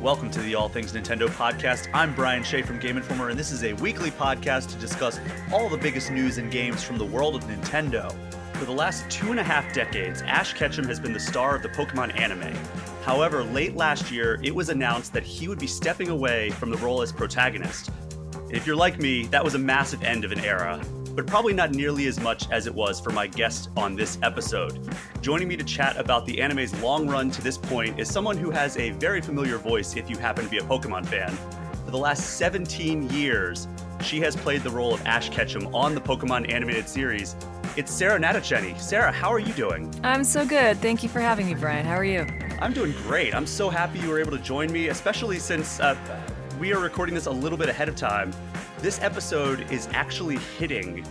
Welcome to the All Things Nintendo podcast. I'm Brian Shea from Game Informer, and this is a weekly podcast to discuss all the biggest news and games from the world of Nintendo. For the last 2.5 decades, Ash Ketchum has been the star of the Pokémon anime. However, late last year, it was announced that he would be stepping away from the role as protagonist. If you're like me, that was a massive end of an era, but probably not nearly as much as it was for my guest on this episode. Joining me to chat about the anime's long run to this point is someone who has a very familiar voice if you happen to be a Pokemon fan. For the last 17 years, she has played the role of Ash Ketchum on the Pokemon animated series. It's Sarah Natochenny. Sarah, how are you doing? I'm so good. Thank you for having me, Brian. How are you? I'm doing great. I'm so happy you were able to join me, especially since we are recording this a little bit ahead of time. This episode is actually hitting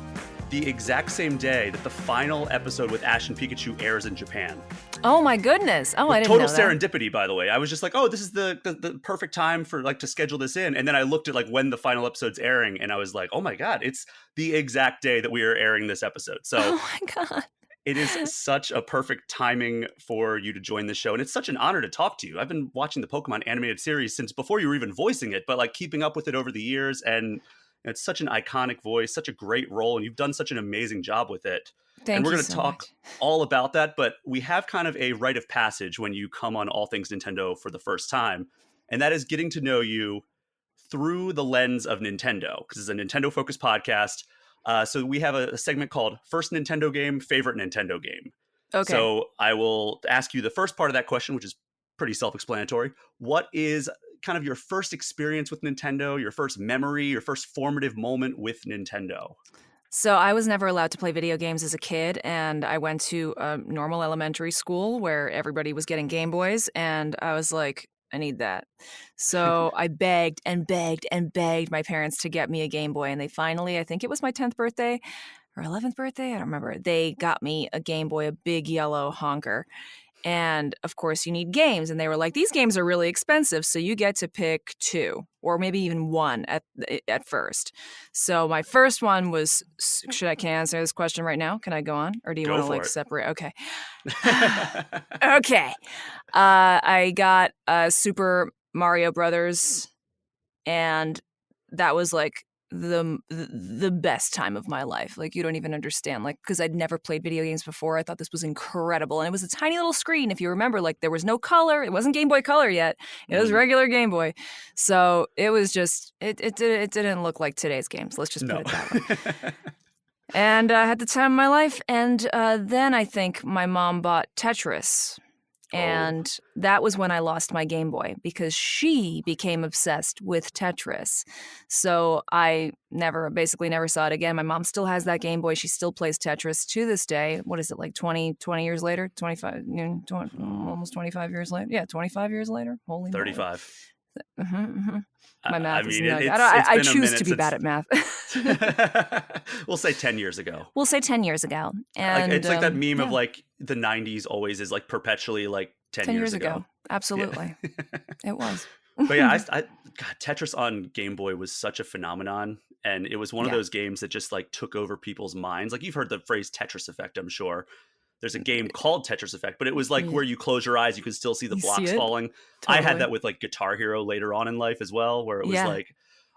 the exact same day that the final episode with Ash and Pikachu airs in Japan. Oh my goodness. Oh, I didn't know that. Total serendipity, by the way. I was just like, oh, this is the perfect time for to schedule this in. And then I looked at when the final episode's airing and I was like, oh my God, it's the exact day that we are airing this episode. So oh my God. It is such a perfect timing for you to join the show. And it's such an honor to talk to you. I've been watching the Pokemon animated series since before you were even voicing it, but keeping up with it over the years. And it's such an iconic voice, such a great role. And you've done such an amazing job with it. Thank you. And we're going to so talk much. all about that. But we have kind of a rite of passage when you come on All Things Nintendo for the first time. And that is getting to know you through the lens of Nintendo, because it's a Nintendo focused podcast. So we have a segment called First Nintendo Game, Favorite Nintendo Game. Okay. So I will ask you the first part of that question, which is pretty self-explanatory. What is kind of your first experience with Nintendo, your first memory, your first formative moment with Nintendo? So I was never allowed to play video games as a kid, and I went to a normal elementary school where everybody was getting Game Boys, and I was like, I need that. So I begged and begged and begged my parents to get me a Game Boy, and they finally, I think it was my 10th birthday or 11th birthday, I don't remember, they got me a Game Boy, a big yellow honker. And of course, you need games. And they were like, these games are really expensive, so you get to pick 2 or maybe even 1 at first. So my first one was, can I answer this question right now? Can I go on? Or do you want to separate? Okay. Okay. I got Super Mario Brothers, and that was the best time of my life. You don't even understand, because I'd never played video games before. I thought this was incredible, and it was a tiny little screen. If you remember, there was no color. It wasn't Game Boy Color yet. It was regular Game Boy. So it was just it didn't look like today's games. Let's just put it that way. And I had the time of my life. And then I think my mom bought Tetris. And that was when I lost my Game Boy, because she became obsessed with Tetris. So I basically never saw it again. My mom still has that Game Boy. She still plays Tetris to this day. What is it, 20 years later? 25, almost 25 years later? Yeah, 25 years later? Holy 35. My math is not. I choose to be bad at math. We'll say 10 years ago. We'll say 10 years ago. And it's that meme of the 90s always is perpetually 10 years ago. Absolutely. Yeah. It was. But yeah, God, Tetris on Game Boy was such a phenomenon. And it was one of those games that just took over people's minds. You've heard the phrase Tetris effect, I'm sure. There's a game called Tetris Effect, but it was where you close your eyes, you can still see the blocks falling. Totally. I had that with Guitar Hero later on in life as well, where it was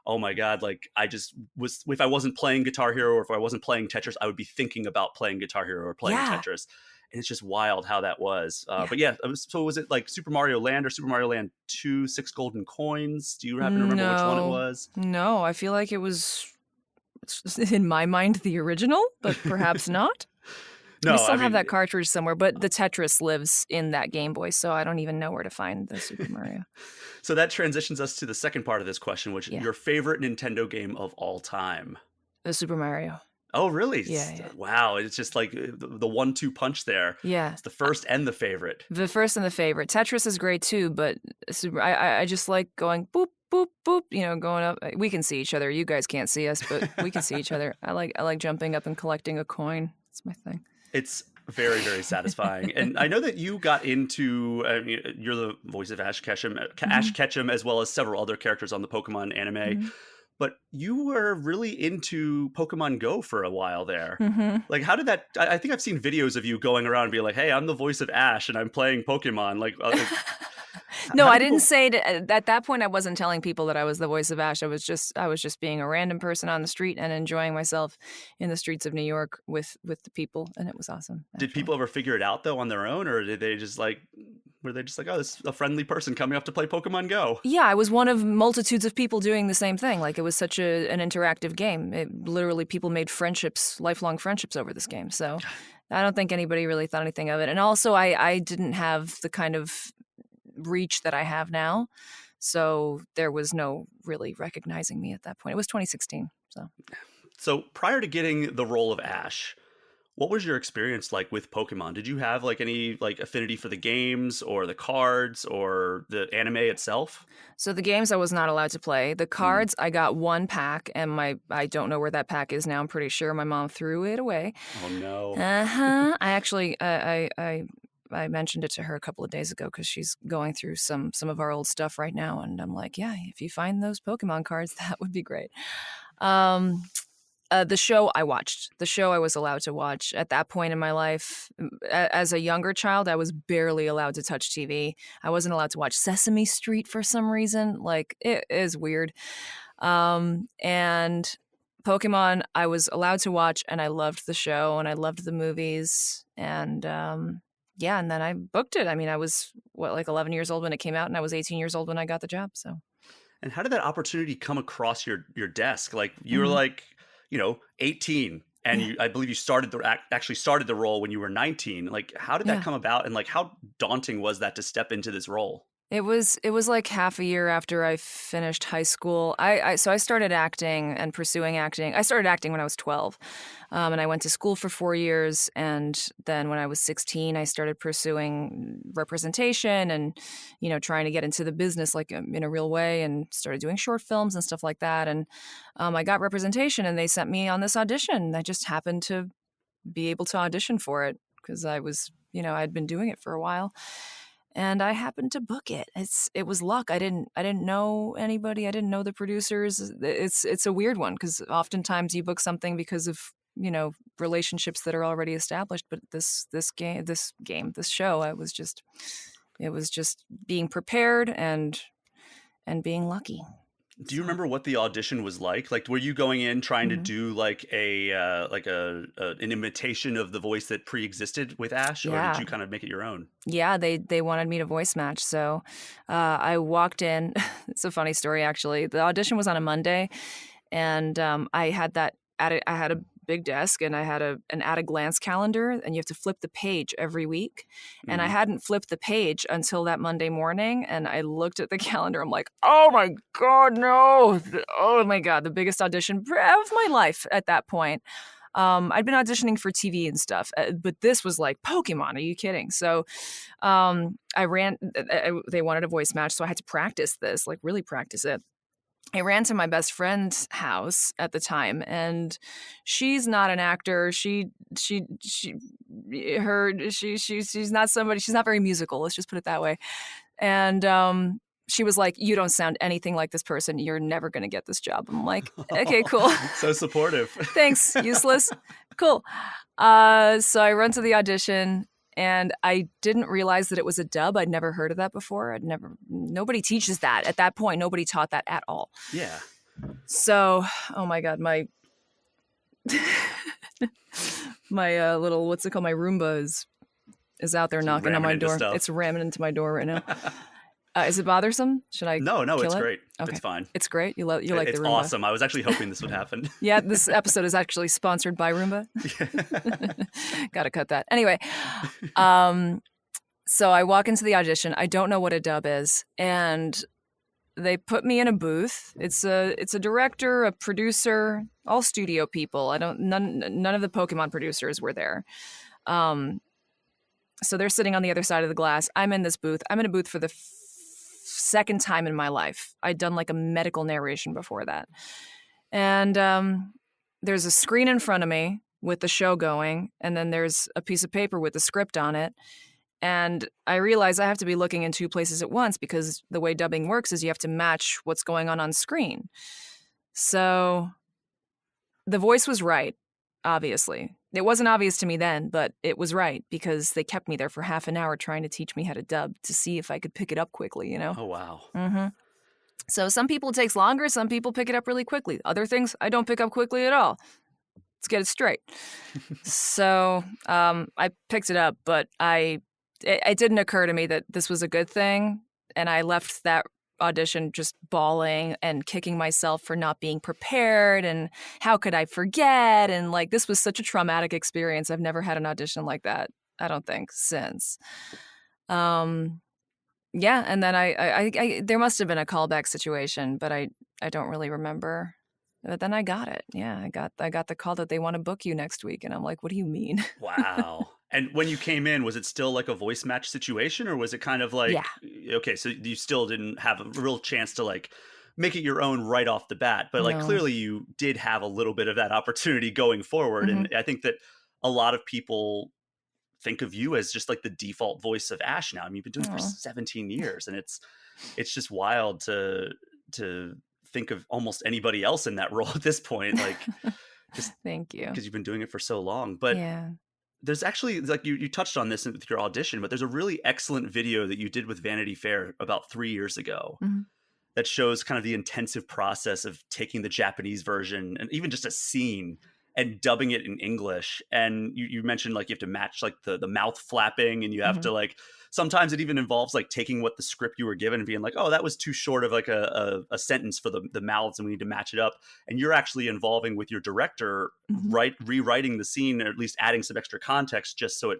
oh my God, I just was, if I wasn't playing Guitar Hero or if I wasn't playing Tetris, I would be thinking about playing Guitar Hero or playing Tetris. And it's just wild how that was. But yeah, so was it Super Mario Land or Super Mario Land 2, 6 golden coins? Do you happen to remember which one it was? No, I feel like it was, in my mind, the original, but perhaps not. No, we still have that cartridge somewhere, but the Tetris lives in that Game Boy, so I don't even know where to find the Super Mario. So that transitions us to the second part of this question, which is your favorite Nintendo game of all time. The Super Mario. Oh, really? Yeah. Wow. It's just the 1-2 punch there. Yeah. It's the first and the favorite. The first and the favorite. Tetris is great too, but I just like going boop, boop, boop, going up. We can see each other. You guys can't see us, but we can see each other. I like jumping up and collecting a coin. It's my thing. It's very, very satisfying. And I know that you got into, you're the voice of Ash Ketchum, Ash Ketchum, as well as several other characters on the Pokemon anime. Mm-hmm. But you were really into Pokemon Go for a while there. Mm-hmm. How did that, I think I've seen videos of you going around and being like, hey, I'm the voice of Ash and I'm playing Pokemon. No, How do I didn't people? say it at that point. I wasn't telling people that I was the voice of Ash. I was just being a random person on the street and enjoying myself in the streets of New York with the people, and it was awesome, Did actually. people ever figure it out though on their own, or did they just like? Were they just like, oh, this is a friendly person coming up to play Pokemon Go? Yeah, I was one of multitudes of people doing the same thing. Like it was such an interactive game. Literally, people made friendships, lifelong friendships over this game. So I don't think anybody really thought anything of it. And also, I didn't have the kind of reach that I have now. So there was no really recognizing me at that point. It was 2016. So So prior to getting the role of Ash, what was your experience like with Pokemon? Did you have like any like affinity for the games or the cards or the anime itself? so the games I was not allowed to play. The Mm. cards I got one pack, and I don't know where that pack is now. I'm pretty sure my mom threw it away. Oh no. I actually I mentioned it to her a couple of days ago because she's going through some of our old stuff right now, and I'm like, yeah, if you find those Pokemon cards, that would be great. Um, the show I watched, the show I was allowed to watch at that point in my life. As a younger child, I was barely allowed to touch TV. I wasn't allowed to watch Sesame Street for some reason. Like it is weird. And Pokemon, I was allowed to watch, and I loved the show, and I loved the movies, and yeah, and then I booked it. I mean, I was like 11 years old when it came out, and I was 18 years old when I got the job. So, And how did that opportunity come across your desk? Like you were mhm. like, 18 and Yeah, you I believe you started actually started the role when you were 19. Like how did that yeah. come about and like how daunting was that to step into this role? It was like half a year after I finished high school. So I started acting and pursuing acting. I started acting when I was 12, and I went to school for 4 years. And then when I was 16, I started pursuing representation and trying to get into the business like in a real way, and started doing short films and stuff like that. And I got representation, and they sent me on this audition. I just happened to be able to audition for it because I was I'd been doing it for a while, and I happened to book it. It was luck. I didn't know anybody. I didn't know the producers. It's a weird one because oftentimes you book something because of relationships that are already established. But this show, it was just being prepared and being lucky. Do you So. remember what the audition was like? Like were you going in trying to Mhm. do like an imitation of the voice that pre-existed with Ash or did Yeah. you kind of make it your own? Yeah, they wanted me to voice match. So I walked in. It's a funny story, actually. The audition was on a Monday, and I had I had a big desk, and I had an at a glance calendar, and you have to flip the page every week. And I Mhm. hadn't flipped the page until that Monday morning, and I looked at the calendar. I'm like, oh my god, no! Oh my god, the biggest audition of my life at that point. I'd been auditioning for TV and stuff, but this was like Pokemon. Are you kidding? So I ran. They wanted a voice match, so I had to practice this, like really practice it. I ran to my best friend's house at the time, and she's not an actor. She's not somebody. She's not very musical. Let's just put it that way. And she was like, "You don't sound anything like this person. You're never gonna get this job." I'm like, "Okay, cool." So supportive. Thanks, useless. Cool. So I run to the audition, and I didn't realize that it was a dub. I'd never heard of that before. Nobody teaches that at that point. Nobody taught that at all. Yeah. So, oh my God, my my little, what's it called? My Roomba is out there Just knocking on ramming my into door. stuff. It's ramming into my door right now. Is it bothersome? Should I No, no, kill it's it? great. Okay. It's fine. It's great. You like the It's Roomba. awesome. I was actually hoping this would happen. Yeah, this episode is actually sponsored by Roomba. Gotta cut that. Anyway, so I walk into the audition. I don't know what a dub is, and they put me in a booth. It's a director, a producer, all studio people. None of the Pokemon producers were there. So they're sitting on the other side of the glass. I'm in this booth. I'm in a booth for the second time in my life. I'd done like a medical narration before that. And there's a screen in front of me with the show going, and then there's a piece of paper with the script on it. And I realize I have to be looking in two places at once because the way dubbing works is you have to match what's going on screen. So the voice was right, obviously. It wasn't obvious to me then, but it was right because they kept me there for half an hour trying to teach me how to dub to see if I could pick it up quickly, you know? Oh, wow. Mm-hmm. So some people it takes longer, some people pick it up really quickly. Other things I don't pick up quickly at all. Let's get it straight. So I picked it up, but it didn't occur to me that this was a good thing. And I left that audition just bawling and kicking myself for not being prepared. And how could I forget? And like, this was such a traumatic experience. I've never had an audition like that, I don't think, since. Yeah, and then I there must have been a callback situation, but I don't really remember. But then I got it. Yeah, I got the call that they want to book you next week, and I'm like, what do you mean? Wow. And when you came in, was it still like a voice match situation, or was it kind of like, Yeah. okay, so you still didn't have a real chance to like make it your own right off the bat, but like No. clearly you did have a little bit of that opportunity going forward. Hmm. And I think that a lot of people think of you as just like the default voice of Ash now. I mean, you've been doing it for Oh, 17 years, and it's just wild to think of almost anybody else in that role at this point, like just thank you. because you've been doing it for so long. But Yeah. there's actually, like, you touched on this with your audition, but there's a really excellent video that you did with Vanity Fair about 3 years ago Hmm. that shows kind of the intensive process of taking the Japanese version and even just a scene and dubbing it in English. And you mentioned like you have to match like the mouth flapping, and you have Hmm. to like, sometimes it even involves like taking what the script you were given and being like, oh, that was too short of like a sentence for the mouths and we need to match it up. And you're actually involving with your director, Hmm. rewriting the scene, or at least adding some extra context just so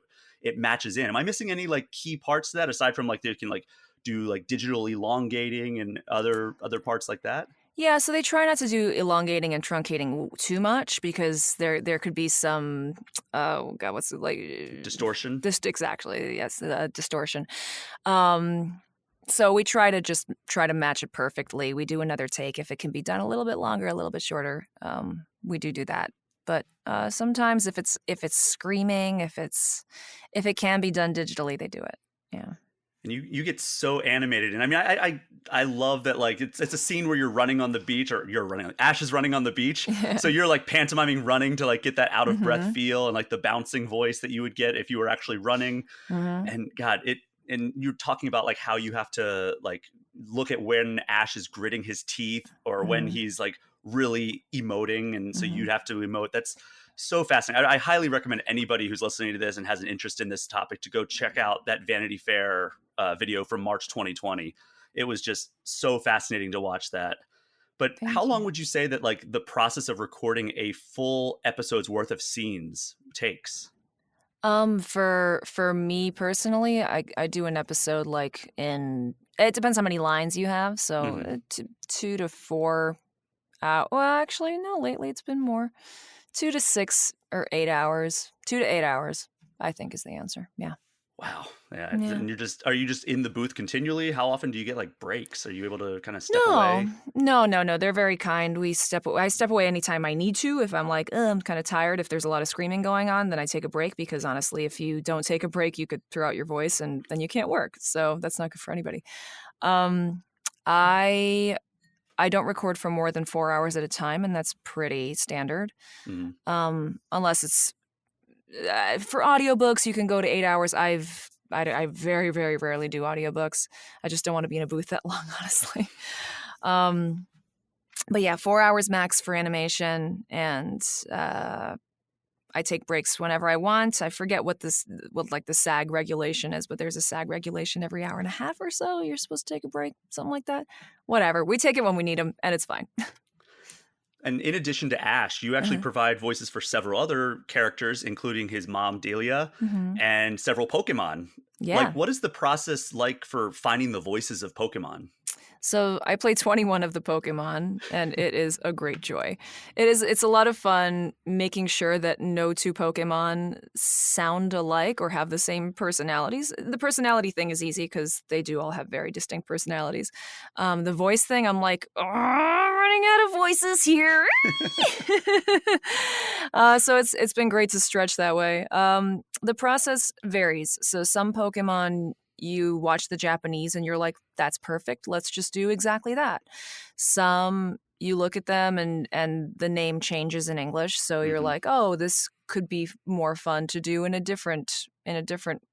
it matches in. Am I missing any like key parts to that aside from like they can like do like digital elongating and other parts like that? Yeah, so they try not to do elongating and truncating too much because there could be some oh god, what's it like? Distortion. This exactly, yes, distortion. Um, so we try to match it perfectly. We do another take if it can be done a little bit longer, a little bit shorter. We do that. But sometimes if it's screaming, if it can be done digitally, they do it. Yeah. And you get so animated. And I mean, I love that, like, it's a scene where you're running on the beach, or you're running, Ash is running on the beach, so you're like pantomiming running to like get that out of breath Hmm. feel and like the bouncing voice that you would get if you were actually running. Hmm. And God, and you're talking about like how you have to like look at when Ash is gritting his teeth or when Hmm. he's like really emoting, and so Hmm. you'd have to emote. That's so fascinating. I highly recommend anybody who's listening to this and has an interest in this topic to go check out that Vanity Fair video from March 2020. It was just so fascinating to watch that. But how Thank long you. would you say that like the process of recording a full episode's worth of scenes takes? For me personally, I do an episode like in it depends how many lines you have. So Hmm. 2 to 4. Well, actually, no. Lately, it's been more. 2 to 6 or 8 hours. 2 to 8 hours, I think, is the answer. Yeah. Wow. Yeah. Yeah. And are you just in the booth continually? How often do you get like breaks? Are you able to kind of step No, away? no. They're very kind. I step away anytime I need to. If I'm like, I'm kind of tired. If there's a lot of screaming going on, then I take a break because honestly, if you don't take a break, you could throw out your voice and then you can't work. So that's not good for anybody. Um, I I don't record for more than 4 hours at a time, and that's pretty standard. Hmm. Unless it's for audiobooks, you can go to 8 hours. I very, very rarely do audiobooks. I just don't want to be in a booth that long, honestly. Um, but yeah, 4 hours max for animation, and I take breaks whenever I want. I forget what like the SAG regulation is, but there's a SAG regulation every hour and a half or so. You're supposed to take a break, something like that. Whatever. We take it when we need them, and it's fine. And in addition to Ash, you actually Uh-huh. provide voices for several other characters, including his mom, Delia, Hmm. and several Pokemon. Like, Yeah. what is the process like for finding the voices of Pokemon? So I play 21 of the Pokemon, and it is a great joy. It's a lot of fun making sure that no two Pokemon sound alike or have the same personalities. The personality thing is easy because they do all have very distinct personalities. The voice thing, I'm like, "Oh, running out of voices here." So it's been great to stretch that way. The process varies. So some Pokemon you watch the Japanese and you're like, that's perfect. Let's just do exactly that. Some you look at them and the name changes in English. So you're Hmm. like, oh, this could be more fun to do in a different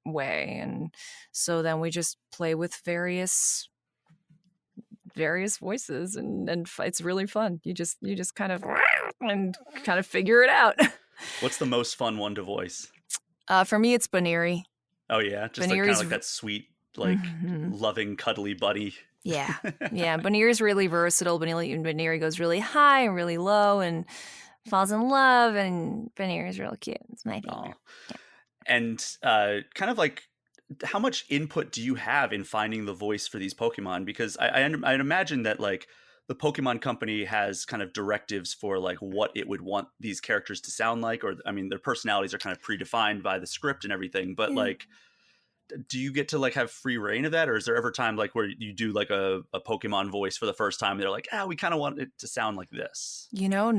way. And so then we just play with various voices, and it's really fun. You just kind of and kind of figure it out. What's the most fun one to voice? For me, it's Baneri. Oh yeah, just like kind of like that sweet, like loving, cuddly buddy. Yeah. Baneri's really versatile. Baneri goes really high and really low and falls in love, and Baneri's real cute. It's my favorite. Yeah. And kind of like, how much input do you have in finding the voice for these Pokemon? Because I'd imagine that like the Pokemon company has kind of directives for like what it would want these characters to sound like, or I mean, their personalities are kind of predefined by the script and everything. But like, do you get to like have free reign of that, or is there ever time like where you do like a Pokemon voice for the first time and they're like, we kind of want it to sound like this? No,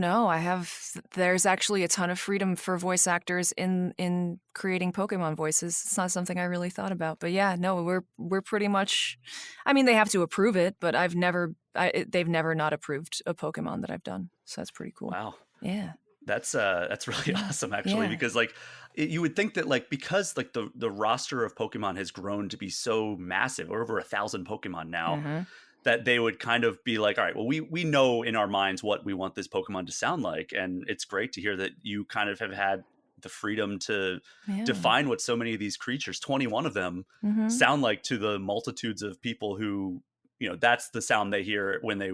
there's actually a ton of freedom for voice actors in creating Pokemon voices. It's not something I really thought about, but yeah, no, we're pretty much, I mean, they have to approve it, but they've never not approved a Pokemon that I've done. So that's pretty cool. Wow. Yeah. That's really awesome, actually, because like you would think that like, because like the roster of Pokemon has grown to be so massive, over 1,000 Pokemon now, that they would kind of be like, all right, well, we know in our minds what we want this Pokemon to sound like. And it's great to hear that you kind of have had the freedom to define what so many of these creatures, 21 of them, sound like to the multitudes of people who, you know, that's the sound they hear when they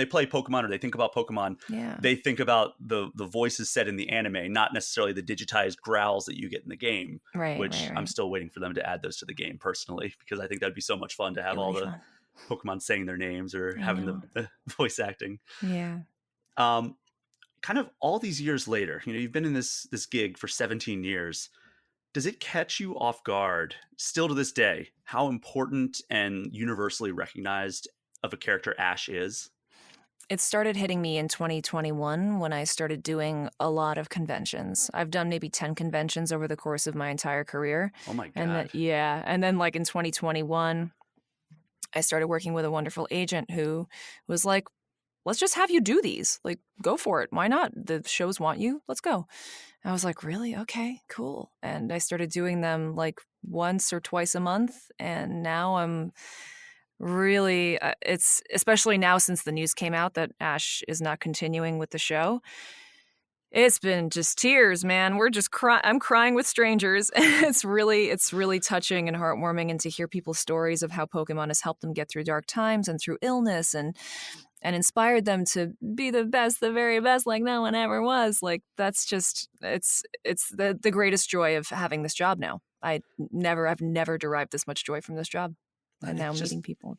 play Pokemon or they think about Pokemon. Yeah. They think about the voices said in the anime, not necessarily the digitized growls that you get in the game, which I'm still waiting for them to add those to the game personally, because I think that'd be so much fun to have all the Pokemon saying their names or having the voice acting. Yeah. Kind of all these years later, you know, you've been in this gig for 17 years. Does it catch you off guard, still to this day, how important and universally recognized of a character Ash is? It started hitting me in 2021 when I started doing a lot of conventions. I've done maybe 10 conventions over the course of my entire career. Oh my God. And then like in 2021, I started working with a wonderful agent who was like, let's just have you do these. Like, go for it. Why not? The shows want you. Let's go. I was like, really? Okay, cool. And I started doing them like once or twice a month. And now I'm really, it's especially now since the news came out that Ash is not continuing with the show. It's been just tears, man. We're just I'm crying with strangers. It's really touching and heartwarming, and to hear people's stories of how Pokemon has helped them get through dark times and through illness and inspired them to be the best, the very best, like no one ever was. Like, that's just, it's the greatest joy of having this job now. I've never derived this much joy from this job. And now meeting people,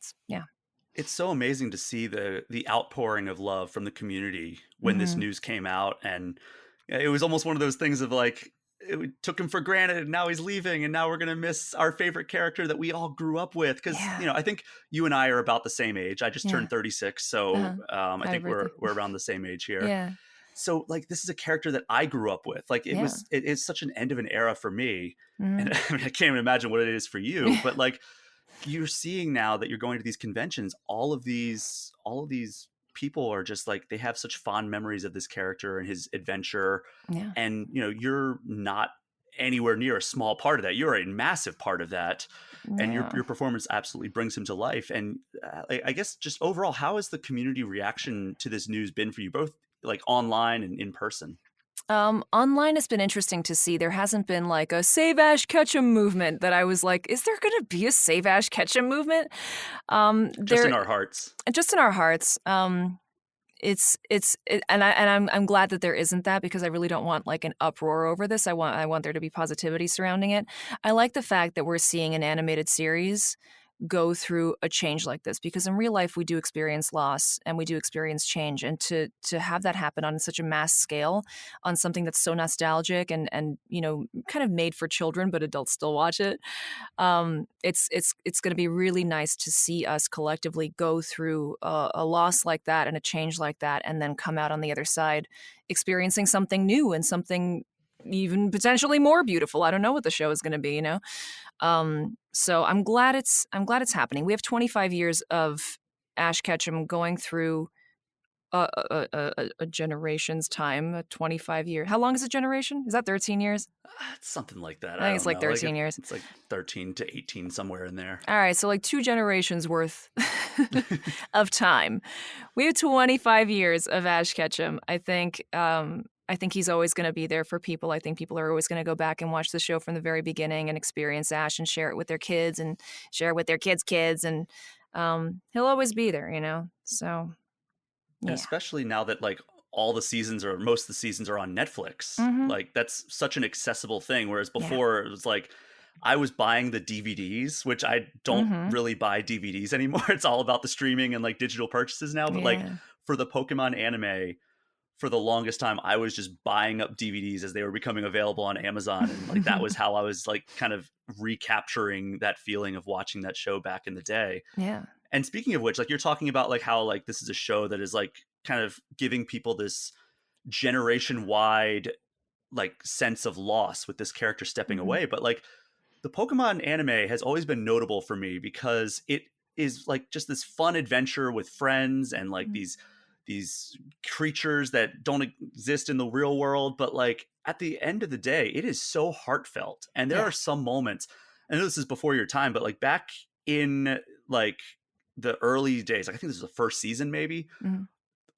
it's so amazing to see the outpouring of love from the community when this news came out. And it was almost one of those things of like, it took him for granted and now he's leaving and now we're going to miss our favorite character that we all grew up with. Because, you know, I think you and I are about the same age. I just turned 36. So I think we're around the same age here. Yeah. So like, this is a character that I grew up with. Like it is such an end of an era for me. And I mean, I can't even imagine what it is for you, but like, you're seeing now that you're going to these conventions, all of these people are just like, they have such fond memories of this character and his adventure. Yeah. And, you know, you're not anywhere near a small part of that. You're a massive part of that. Yeah. And your performance absolutely brings him to life. And I guess just overall, how has the community reaction to this news been for you, both like online and in person? Online has been interesting to see. There hasn't been like a Save Ash Ketchum movement that I was like, is there going to be a Save Ash Ketchum movement? Just in our hearts. Just in our hearts. I'm glad that there isn't that, because I really don't want like an uproar over this. I want there to be positivity surrounding it. I like the fact that we're seeing an animated series go through a change like this, because in real life we do experience loss and we do experience change, and to have that happen on such a mass scale on something that's so nostalgic and you know, kind of made for children but adults still watch it, it's going to be really nice to see us collectively go through a loss like that and a change like that, and then come out on the other side experiencing something new and something even potentially more beautiful. I don't know what the show is going to be, you know. So I'm glad it's happening. We have 25 years of Ash Ketchum going through a generation's time, a 25 year. How long is a generation? Is that 13 years? It's something like that. I I think it's don't like know. Like 13 years. it's like 13 to 18 somewhere in there. All right, so like 2 generations worth of time. We have 25 years of Ash Ketchum. I think he's always going to be there for people. I think people are always going to go back and watch the show from the very beginning and experience Ash and share it with their kids and share it with their kids' kids, and he'll always be there, you know. So And yeah. especially now that like all the seasons or most of the seasons are on Netflix. Mm-hmm. Like that's such an accessible thing. Whereas Yeah. before it was like I was buying the DVDs, which I don't Mm-hmm. really buy DVDs anymore. It's all about the streaming and like digital purchases now. But like Yeah. for the Pokemon anime, for the longest time, I was just buying up DVDs as they were becoming available on Amazon. And like that was how I was like kind of recapturing that feeling of watching that show back in the day. Yeah. And speaking of which, like you're talking about like how like this is a show that is like kind of giving people this generation wide like sense of loss with this character stepping Mm-hmm. away. But like the Pokemon anime has always been notable for me because it is like just this fun adventure with friends and like these creatures that don't exist in the real world, but like at the end of the day it is so heartfelt. And there Yeah. are some moments, I know this is before your time, but like back in like the early days, like I think this was the first season maybe, Mm-hmm.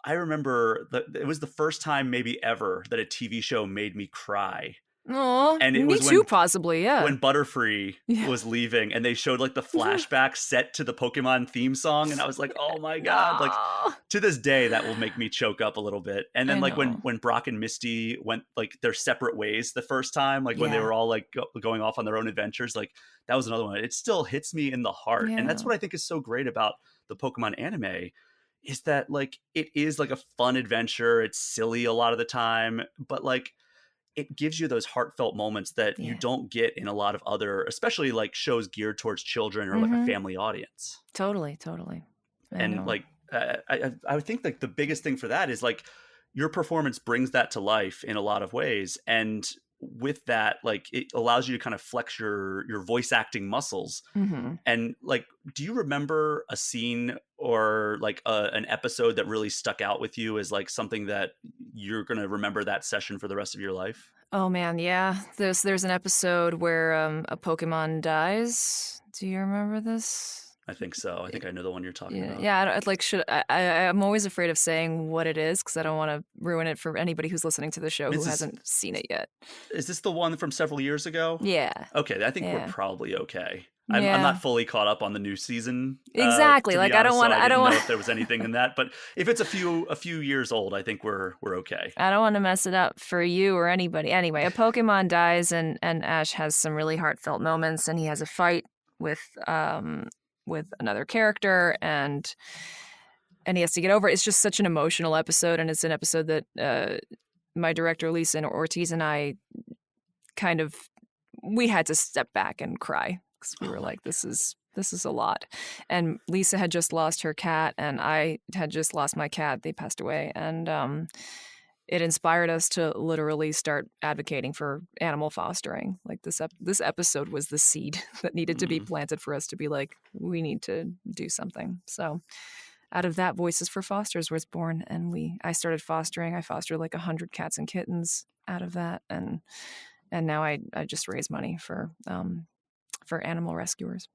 I remember that it was the first time maybe ever that a TV show made me cry. Aw, And it me was too, possibly. Yeah. when Butterfree Yeah. was leaving and they showed like the flashback set to the Pokemon theme song, and I was like, "Oh my god." Like No. to this day that will make me choke up a little bit. And then I like know. when Brock and Misty went like their separate ways the first time, like when they Yeah. were all like going off on their own adventures, like that was another one. It still hits me in the heart. And that's Yeah. what I think is so great about the Pokemon anime is that like it is like a fun adventure. It's silly a lot of the time, but like it gives you those heartfelt moments that you Yeah. don't get in a lot of other, especially like shows geared towards children or like a Mm-hmm. family audience. Totally. Totally. I And know. like I would think like the biggest thing for that is like your performance brings that to life in a lot of ways. And with that, like it allows you to kind of flex your voice acting muscles. Mm-hmm. And like, do you remember a scene or like an episode that really stuck out with you as like something that you're going to remember that session for the rest of your life? Oh man, yeah. There's an episode where a Pokemon dies. Do you remember this? I think so. I think I know the one you're talking Yeah, about. yeah. I'd like should I'm always afraid of saying what it is because I don't want to ruin it for anybody who's listening to the show who This is hasn't seen it yet. is this the one from several years ago? Yeah, Okay, I think we're yeah, probably okay. I'm yeah. not fully caught up on the new season, Exactly. to be Like I don't honest, so want. I I don't didn't know want. if there was anything in that. But if it's a few years old, I think we're okay. I don't want to mess it up for you or anybody. Anyway, a Pokemon dies, and Ash has some really heartfelt moments, and he has a fight with another character, and he has to get over it. It's just such an emotional episode, and it's an episode that my director Lisa Ortiz and I kind of we had to step back and cry because we Oh were my like, this is a lot. And Lisa had just lost her cat, and I had just lost my cat. They passed away, and it inspired us to literally start advocating for animal fostering. Like this episode was the seed that needed to be God. planted for us to be like, we need to do something. So out of that, Voices for Fosters was born, and I started fostering. I fostered like 100 cats and kittens out of that, and now I just raise money for animal rescuers.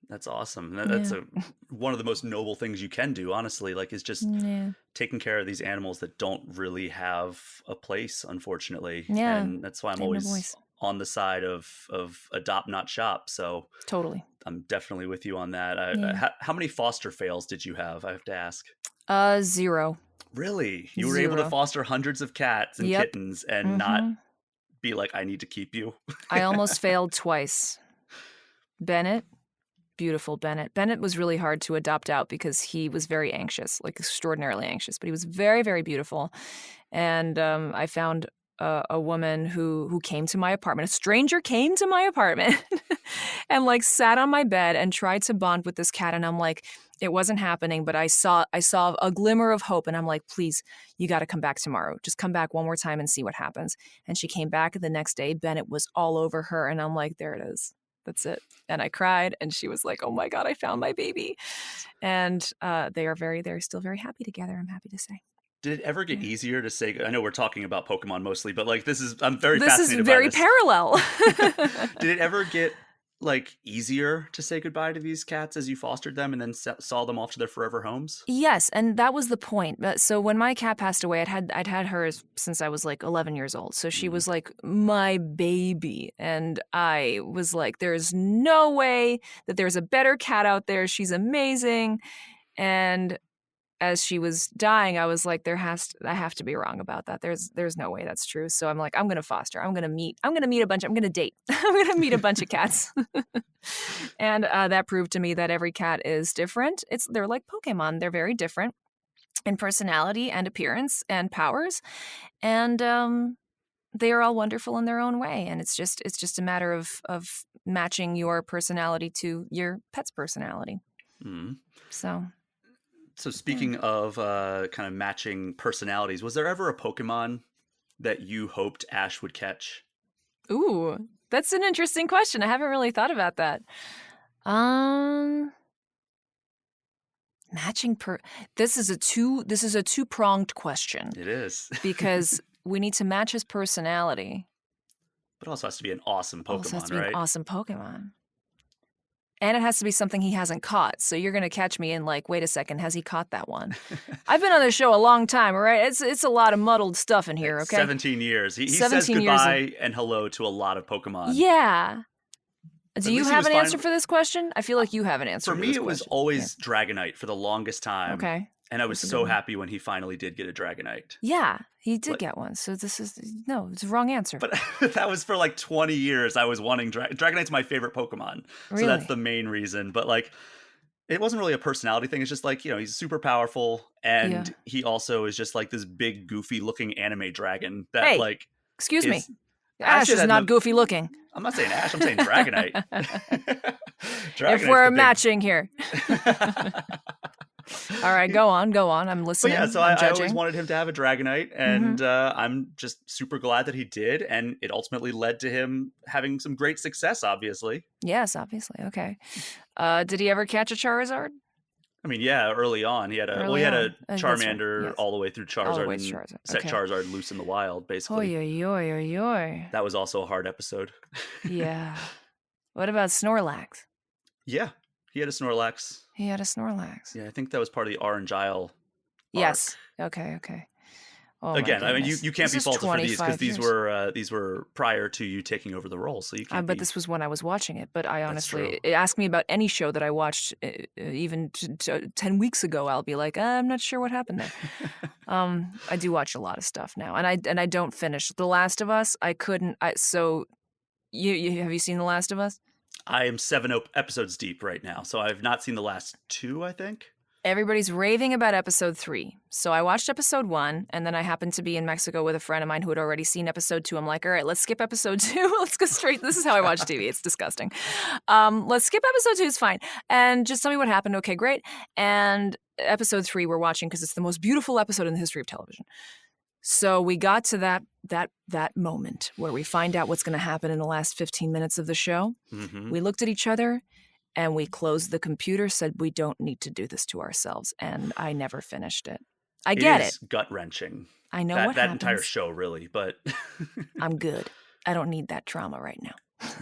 That's awesome. That's Yeah. one of the most noble things you can do, honestly. Like, is just Yeah. taking care of these animals that don't really have a place, unfortunately. Yeah. And that's why I'm They have no always voice. on the side of adopt, not shop. So Totally. I'm definitely with you on that. Yeah. How many foster fails did you have? I have to ask. 0. Really? You were able to 0. foster hundreds of cats and Yep. kittens and not Mm-hmm. be like, I need to keep you? I almost failed twice. Bennett, beautiful Bennett. Bennett was really hard to adopt out because he was very anxious, like extraordinarily anxious, but he was very, very beautiful. And I found a woman who came to my apartment. A stranger came to my apartment and like sat on my bed and tried to bond with this cat. And I'm like, it wasn't happening, but I saw a glimmer of hope. And I'm like, please, you got to come back tomorrow. Just come back one more time and see what happens. And she came back the next day. Bennett was all over her. And I'm like, there it is. That's it. And I cried, and she was like, oh my God, I found my baby. And they're still very happy together, I'm happy to say. Did it ever get easier to say? I know we're talking about Pokemon mostly, but like I'm very This is fascinated by very this. parallel. Did it ever get like easier to say goodbye to these cats as you fostered them and then saw them off to their forever homes? Yes, and that was the point. So when my cat passed away, I'd had her since I was like 11 years old. So she was like my baby, and I was like, "There's no way that there's a better cat out there. She's amazing." And as she was dying, I was like, I have to be wrong about that. There's no way that's true. So I'm like, I'm gonna foster. I'm gonna meet a bunch. I'm gonna date. I'm gonna meet a bunch of cats. And that proved to me that every cat is different. They're like Pokemon. They're very different in personality and appearance and powers, and they are all wonderful in their own way. And it's just a matter of matching your personality to your pet's personality. Mm. So speaking of kind of matching personalities, was there ever a Pokemon that you hoped Ash would catch? Ooh, that's an interesting question. I haven't really thought about that. This is a two-pronged question. It is. Because we need to match his personality. But it also has to be an awesome Pokemon, right? An awesome Pokemon. And it has to be something he hasn't caught. So you're going to catch me in like, wait a second, has he caught that one? I've been on this show a long time, all right? It's a lot of muddled stuff in here, okay? 17 years. He 17 says goodbye and hello to a lot of Pokemon. Yeah. But do you have an answer for this question? I feel like you have an answer for this question. For me, it was always Dragonite for the longest time. Okay. And I was so happy when he finally did get a Dragonite. Yeah, he did get one. So it's the wrong answer. But that was for like 20 years. I was wanting Dragonite's my favorite Pokemon. Really? So that's the main reason. But like, it wasn't really a personality thing. It's just like, he's super powerful. And he also is just like this big, goofy looking anime dragon that excuse me. Ash is not goofy looking. I'm not saying Ash. I'm saying Dragonite. If we're matching here. All right, go on. I'm listening. But yeah, so I always wanted him to have a Dragonite, and I'm just super glad that he did, and it ultimately led to him having some great success, obviously. Yes, obviously. Okay. Did he ever catch a Charizard? I mean, yeah, early on. He had a Charmander all the way through Charizard and set Charizard loose in the wild, basically. Oy. That was also a hard episode. Yeah. What about Snorlax? Yeah, he had a Snorlax. Yeah, I think that was part of the Orange Isle arc. Yes. Okay. Oh, again, I mean, you can't be faulted for these because these were prior to you taking over the role, so you can't. But this was when I was watching it. But I honestly, ask me about any show that I watched, even 10 weeks ago, I'll be like, I'm not sure what happened there. I do watch a lot of stuff now, and I don't finish The Last of Us. I couldn't. So, you have you seen The Last of Us? I am 7 episodes deep right now, so I've not seen the last 2, I think. Everybody's raving about episode 3. So I watched episode 1, and then I happened to be in Mexico with a friend of mine who had already seen episode 2. I'm like, all right, let's skip episode 2. Let's go straight. This is how I watch TV. It's disgusting. Let's skip episode 2. It's fine. And just tell me what happened. Okay, great. And episode 3 we're watching because it's the most beautiful episode in the history of television. So we got to that moment where we find out what's going to happen in the last 15 minutes of the show. Mm-hmm. We looked at each other and we closed the computer, said we don't need to do this to ourselves. And I never finished it. I get it. It is gut-wrenching. I know that entire show, really, but I'm good. I don't need that trauma right now.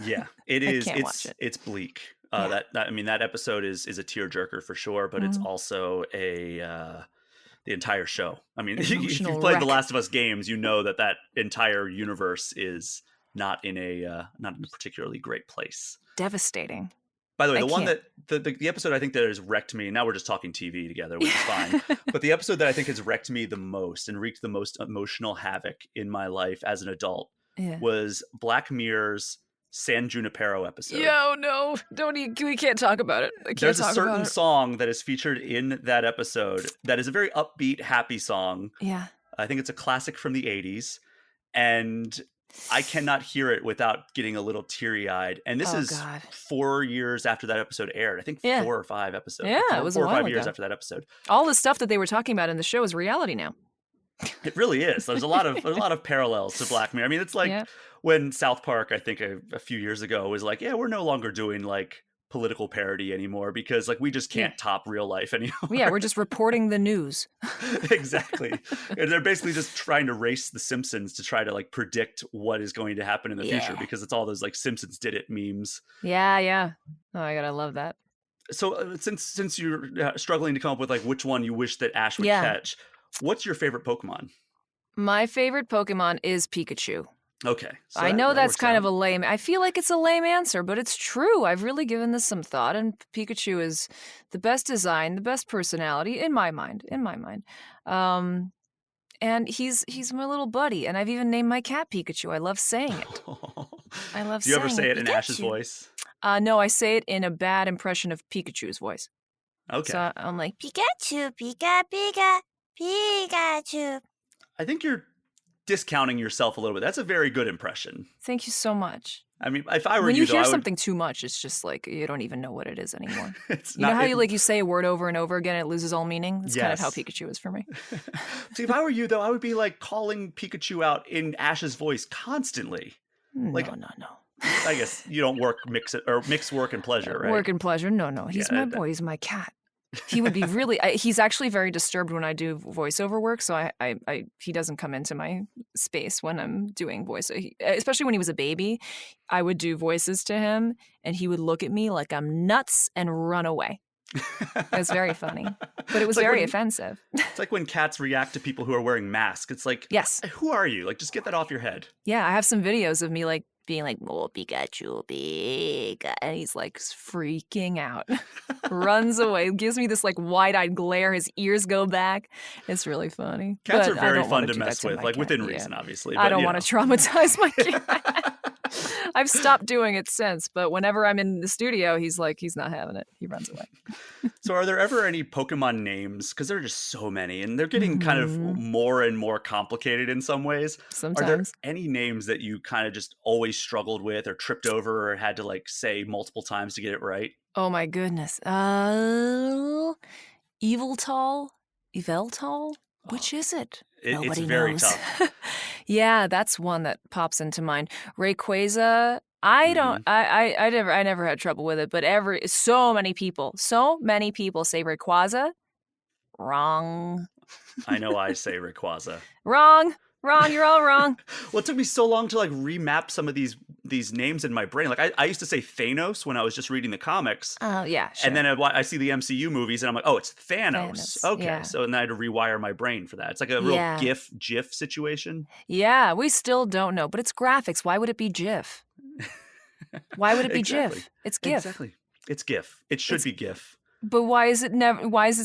Yeah, it is. I can't watch it. It's bleak. That episode is a tearjerker for sure, but it's also the entire show. I mean, if you've played The Last of Us games, you know that entire universe is not in a particularly great place. Devastating. By the way, the one that the episode I think that has wrecked me. Now we're just talking TV together, which is fine. But the episode that I think has wrecked me the most and wreaked the most emotional havoc in my life as an adult was Black Mirror's San Junipero episode. Yo, no, we can't talk about it. There's a certain song that is featured in that episode that is a very upbeat, happy song. Yeah. I think it's a classic from the 80s. And I cannot hear it without getting a little teary-eyed. And this is 4 years after that episode aired. I think 4 or 5 episodes. Yeah, it was 4 a while or 5 ago. years after that episode. All the stuff that they were talking about in the show is reality now. It really is. There's a lot of parallels to Black Mirror. I mean, it's like when South Park, I think a few years ago, was like, yeah, we're no longer doing like political parody anymore because like we just can't top real life anymore. Yeah, we're just reporting the news. Exactly. And they're basically just trying to race the Simpsons to try to like predict what is going to happen in the future because it's all those like Simpsons did it memes. Yeah. Oh my God, I love that. So since you're struggling to come up with like which one you wish that Ash would catch, what's your favorite Pokemon? My favorite Pokemon is Pikachu. Okay. So I know that's kind of a lame, I feel like it's a lame answer, but it's true. I've really given this some thought, and Pikachu is the best design, the best personality in my mind. And he's my little buddy, and I've even named my cat Pikachu. I love saying it. I love saying it. Do you ever say it in Ash's voice? No, I say it in a bad impression of Pikachu's voice. Okay. So I'm like, Pikachu, Pika, Pika, Pikachu. I think you're discounting yourself a little bit. That's a very good impression. Thank you so much. I mean, if I were when you, hear something too much, it's just like you don't even know what it is anymore. You know how you say a word over and over again, it loses all meaning? That's kind of how Pikachu is for me. See, if I were you, though, I would be like calling Pikachu out in Ash's voice constantly. No. I guess you don't mix work and pleasure, right? Work and pleasure? No. He's my boy. He's my cat. He would be really. He's actually very disturbed when I do voiceover work, so he doesn't come into my space when I'm doing voice. Especially when he was a baby, I would do voices to him, and he would look at me like I'm nuts and run away. It was very funny, but it was very offensive. It's like when cats react to people who are wearing masks. It's like, yes, who are you? Like, just get that off your head. Yeah, I have some videos of me like being like, "Oh, Pikachu, Pika," and he's like freaking out, runs away, gives me this like wide-eyed glare. His ears go back. It's really funny. Cats are very fun to mess with, like within reason, obviously. But, I don't want to traumatize my cat. I've stopped doing it since, but whenever I'm in the studio, he's not having it. He runs away. So are there ever any Pokemon names? Because there are just so many, and they're getting kind of more and more complicated in some ways. Sometimes. Are there any names that you kind of just always struggled with or tripped over or had to like say multiple times to get it right? Oh my goodness. Yveltal? Which is it? Nobody it's very knows. tough. Yeah, that's one that pops into mind. Rayquaza. I never had trouble with it, but so many people say Rayquaza. Wrong. I know I say Rayquaza. Wrong. You're all wrong. Well, it took me so long to like remap some of these names in my brain. Like I used to say Thanos when I was just reading the comics. Oh yeah, sure. And then I see the MCU movies and I'm like, oh, it's Thanos. Okay, yeah. So then I had to rewire my brain for that. It's like a real GIF situation. Yeah, we still don't know, but it's graphics. Why would it be GIF? Why would it be exactly. GIF? It's GIF. Exactly. It's GIF. It should be GIF. But why is it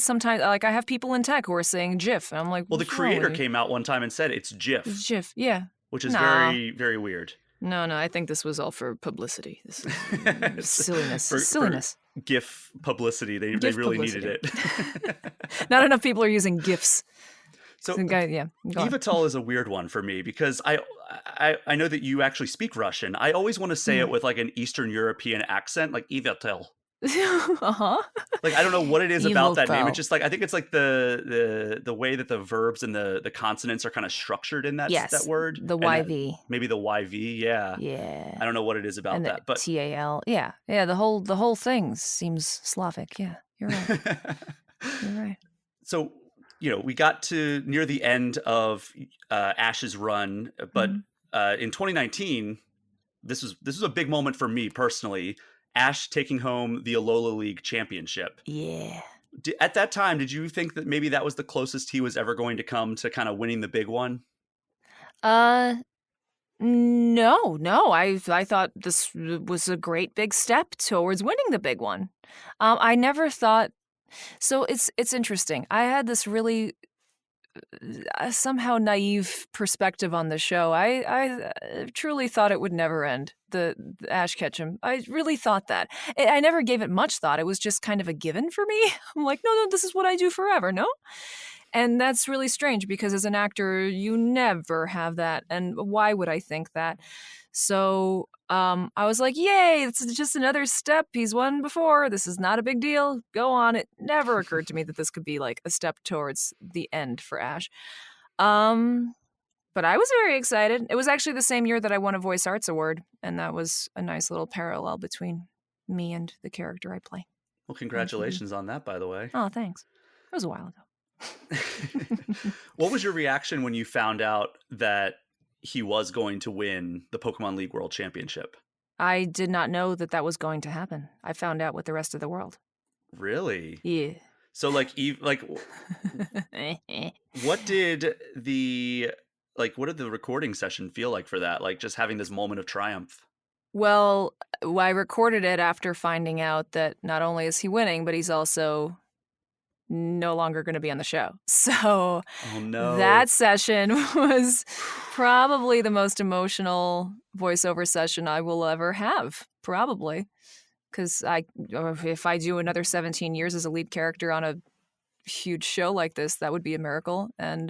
sometimes like I have people in tech who are saying GIF and I'm like, well, the creator came out one time and said it's GIF. It's GIF, yeah. Which is very, very weird. No, I think this was all for publicity. This is silliness. For GIF publicity. They really needed it. Not enough people are using GIFs. So Yveltal is a weird one for me because I know that you actually speak Russian. I always want to say it with like an Eastern European accent, like Yveltal. Like I don't know what it is about that name. It's just like I think it's like the way that the verbs and the consonants are kind of structured in that word. The YV. Maybe the YV, yeah. Yeah. I don't know what it is about that. But TAL. Yeah. Yeah, the whole thing seems Slavic. Yeah. You're right. You're right. So, we got to near the end of Ash's run, but in 2019, this was a big moment for me personally. Ash taking home the Alola League championship. Yeah. At that time, did you think that maybe that was the closest he was ever going to come to kind of winning the big one? No. I thought this was a great big step towards winning the big one. I never thought. So it's interesting. I had this really somehow naive perspective on the show. I truly thought it would never end, the Ash Ketchum. I really thought that. I never gave it much thought. It was just kind of a given for me. I'm like, no, this is what I do forever, no? And that's really strange because as an actor, you never have that. And why would I think that? So I was like, yay, it's just another step. He's won before. This is not a big deal. Go on. It never occurred to me that this could be like a step towards the end for Ash. But I was very excited. It was actually the same year that I won a Voice Arts Award. And that was a nice little parallel between me and the character I play. Well, congratulations on that, by the way. Oh, thanks. It was a while ago. What was your reaction when you found out that he was going to win the Pokemon League World Championship? I did not know that that was going to happen. I found out with the rest of the world. Really? Yeah. So what did the recording session feel like for that? Like just having this moment of triumph? Well, I recorded it after finding out that not only is he winning, but he's also no longer going to be on the show. So Oh no. that session was probably the most emotional voiceover session I will ever have, probably. Because if I do another 17 years as a lead character on a huge show like this, that would be a miracle. And